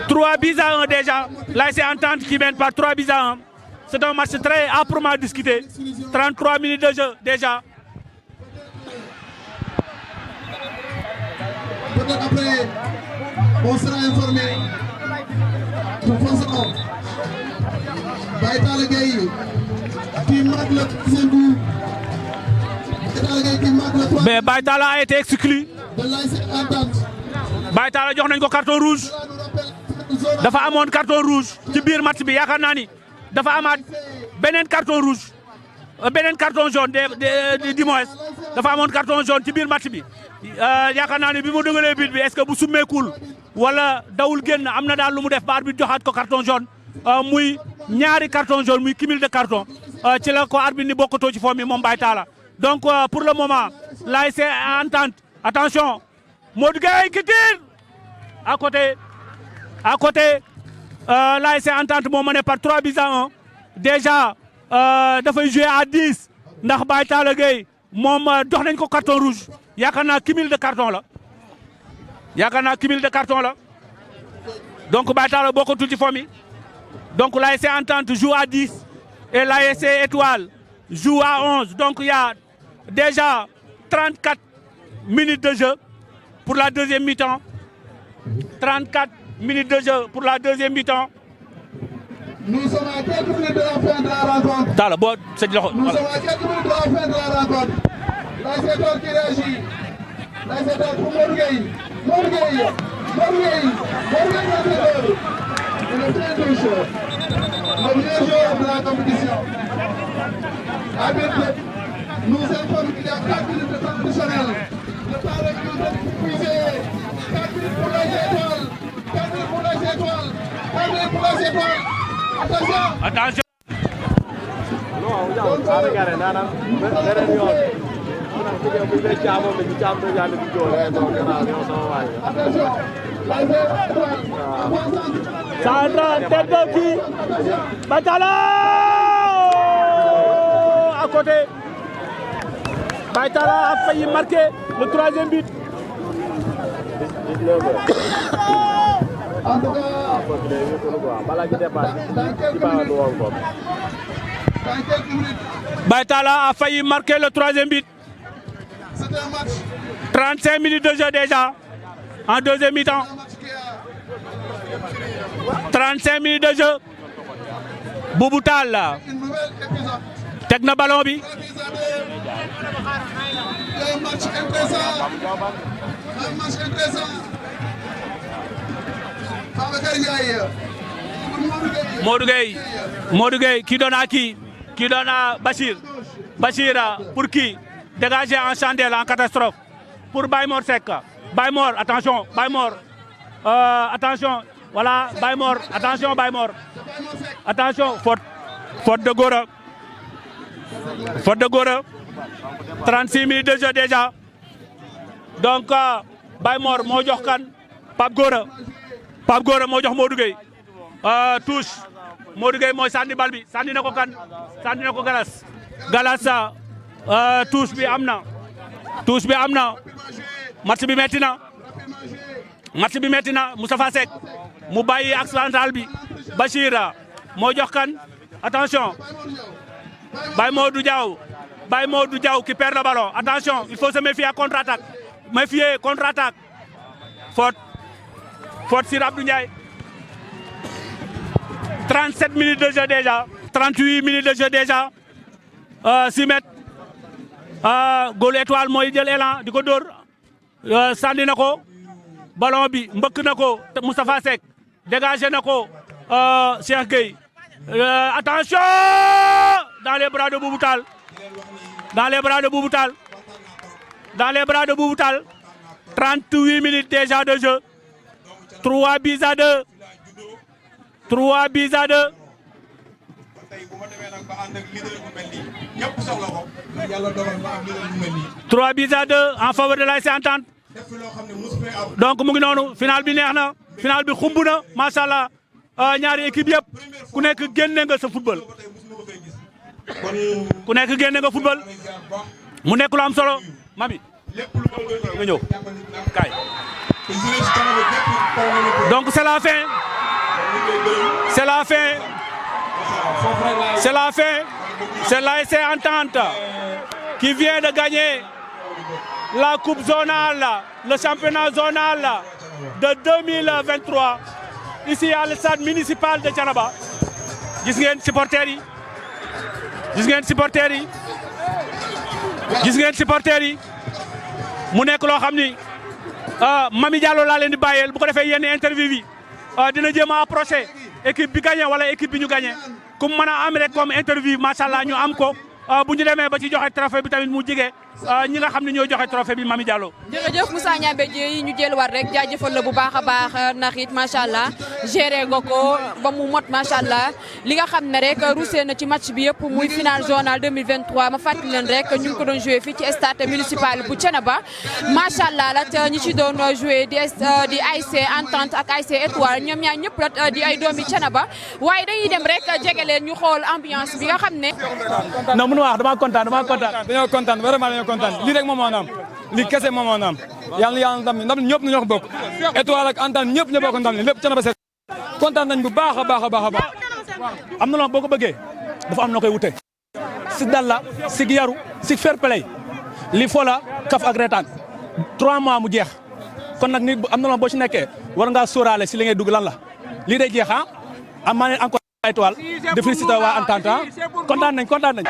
3 buts à 1 déjà. Là c'est Entente qui mène par 3 buts à 1. C'est un match très âprement discuté. 33 minutes de jeu déjà. Peut-être après, on sera informé. Pour Fonseca. Baytala Gueye qui marque le deuxième but. Baytala Gueye qui marque le troisième. Mais Baytala a été exclu. De l'AS Entente. Baytala jox nañ ko carton rouge. Dafa amoon carton rouge ci biir match bi yaakaar naa ni dafa amaat beneen carton rouge. Beneen carton jaune du moins. Dafa amoon carton jaune ci biir match bi. yaakaar naa ne bi mu dugalee but bi est-ce que bu summeekul wala dawul génn am na daal lu mu def ba arbitre joxaat ko carton jaune muy ñaari carton jaune muy cumul de carton ci la ko arbitre ni bokkatoo ci foofu mi moom Baye Talla donc pour le moment l'ASC Entente attention Modou Gueye qui tire à côté l'ASC Entente moo mené par 3 buts à 1 déjà dafay jouer à 10 ndax Baye Talla Gueye moom dox nañ ko carton rouge yaakaar naa cumul de carton la donc Baye Talla bokkatul ci fomi donc l'ASC Entente joue à 10 et l'ASC Étoile joue à 11 donc il y a déjà 34 minutes de jeu pour la deuxième mi-temps 34 minutes de jeu pour la deuxième mi-temps. Nous sommes à quelques minutes de la fin de la rencontre. Talla boo sa loxo. Nous sommes à quelques minutes de la fin de la rencontre. L'ASC Étoile qui réagit. L'ASC Étoile pour Modou Gueye. Modou Gueye il est très touche. Le meilleur joueur de la compétition. Arbitre nous informe qu'il y a 4 minutes de temps additionnel. Le temps de puiser. 4 minutes pour l'ASC Étoile. 4 minutes pour l'ASC Étoile. 4 minutes pour l'ASC Étoile. Attention. Sandra tête de qui Baye Talla à côté. Baye Talla a failli marquer le 3e but. En tout cas, dans quelques minutes, Baye Talla a failli marquer le 3e but. c'est un match. 35 minutes de jeu déjà en deuxième mi-temps. Un match qui a 35 minutes de jeu. Boubou Tall une nouvelle épisode. teg na ballon bi. Un match intéressant. Un match intéressant. Babacar Ndiaye. Modou Gueye qui donne à qui? Qui donne à Bachir. Bachir pour qui? Dégager en chandelle en catastrophe. Pour Baymor Seck. Baymor, attention, Baymor. Attention, voilà, Baymor, attention Baymor. Attention, faute de Gora. Faute de Gora. 36 minutes de jeu déjà. Donc, Baymor moo jox kan Pape Gora moo jox Modou Gueye. Touche. Modou Gueye mooy sànni bal bi sànni na ko kan sànni na ko Galas touche bi am na match bi metti na Moustapha Seck mu bàyyi axe central bi Bachir moo jox kan attention Baye Modou Diaw qui perd le ballon attention il faut se méfier à contre-attaque faute sur Abdou Ndiaye. 37 minutes de jeu déjà 38 minutes de jeu déjà 6 mètres góolu Étoile mooy jël élan di ko dóor sànni na ko ballon bi mbëkk na ko Moustapha Seck dégagé na ko Cheikh Gueye attention dans les bras de Boubou Tall dans les bras de Boubou Tall 38 minutes déjà de jeu 3 buts à 2 3 buts à 2 en faveur de l'ASC Entente donc mu ngi noonu final bi neex na final bi xumb na macha allah ñaari équipe yëpp ku nekk génne nga sa football mu nekk lu am solo mami nga ñëw kaay donc c'est la fin c'est l'ASC Entente qui vient de gagner la coupe zonale, le championnat zonal de 2023 ici à le stade municipal de Thiénaba. Gis ngeen supporters yi mu nekk loo xam ni Mami Diallo laa leen di bàyyeel bu ko defee yenn interview yi dina jéem a approché équipe bi gagné wala équipe bi ñu gagné comme mën a am rek comme interview macha allah ñu am ko bu ñu demee ba ci joxe trophée bi tamit mu jige ñi nga xam ne ñoo joxe trophée bi Mami Diallo. jërëjëf Moussa Niambé Dieye ñu jëluwaat rek jaajëfal la bu baax a baax ndax it macha allah géré nga ko ba mu mot macha allah li nga xam ne rek ruusee na ci match bi yëpp muy final zonal 2023 ma fàttali leen rek ñu ngi ko doon joué fii ci stade municipal bu Thiénaba macha allah la ñi ci doon joué di ASC Entente ak ASC Étoile ñoom ñaar ñëpp la di ay doomi Thiénaba waaye dañuy dem rek jege leen ñu xool ambiance bi nga xam ne. non mënu ma wax damaa kontaan dañoo kontaan vraiment dañoo kontaan lii rek moom moo naam lii kese moom moo naam yàlla ndam ñëpp ñoo ko bokk Étoile ak Entente ñëpp ñoo bokk ndam lépp Thiénaba Seck kontaan nañ bu baax a baax a baax a baax am na loo boo ko bëggee dafa am noo koy wute si dalla si yaru si fair play li fo la kaf ak reetaan 3 mois mu jeex kon nag nit am na loo boo ci nekkee war ngaa sóoraale si li ngay dugg lan la lii day jeex am maa ne encore Étoile de félicité waa Entente kontaan nañ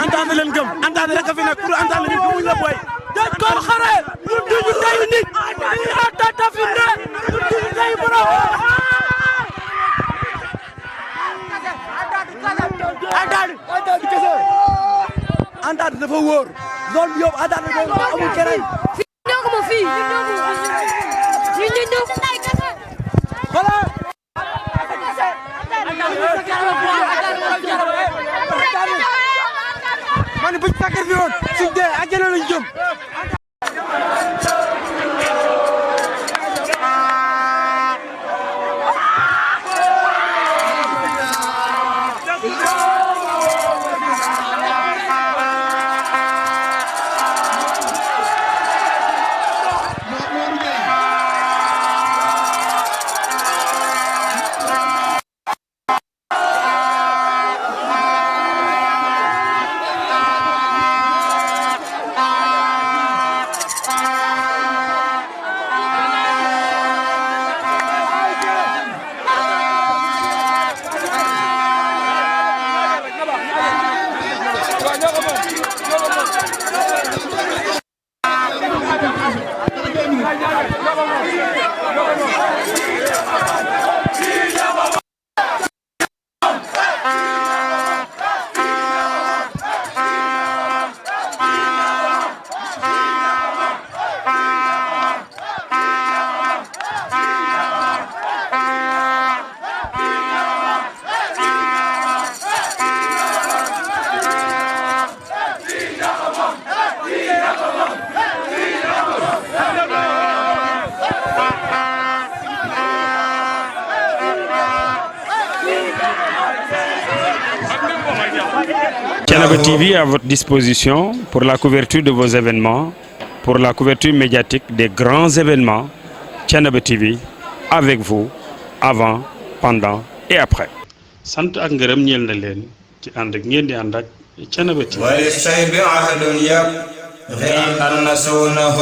Entente leen gëm Entente rek a fi nekk pour Entente ñu gëmuñ la boy dañ ko xare ñun duñu tayu nit Entente fi ne ñun duñu tayu borom Entente dafa wóor zone bi yëpp Entente amul keneen ñoo ko ma fii ñu man buñ sacrifié woon suñ dee àjjana lañ jëm Thiénaba TV est à votre disposition pour la couverture de vos événements, pour la couverture médiatique des grands événements. Thiénaba TV avec vous avant, pendant et après. sant ak ngërëm ñeel na leen ci ànd ak ngeen di ànd ak Thiénaba TV. وللشيب عهد يبغي أن نسونه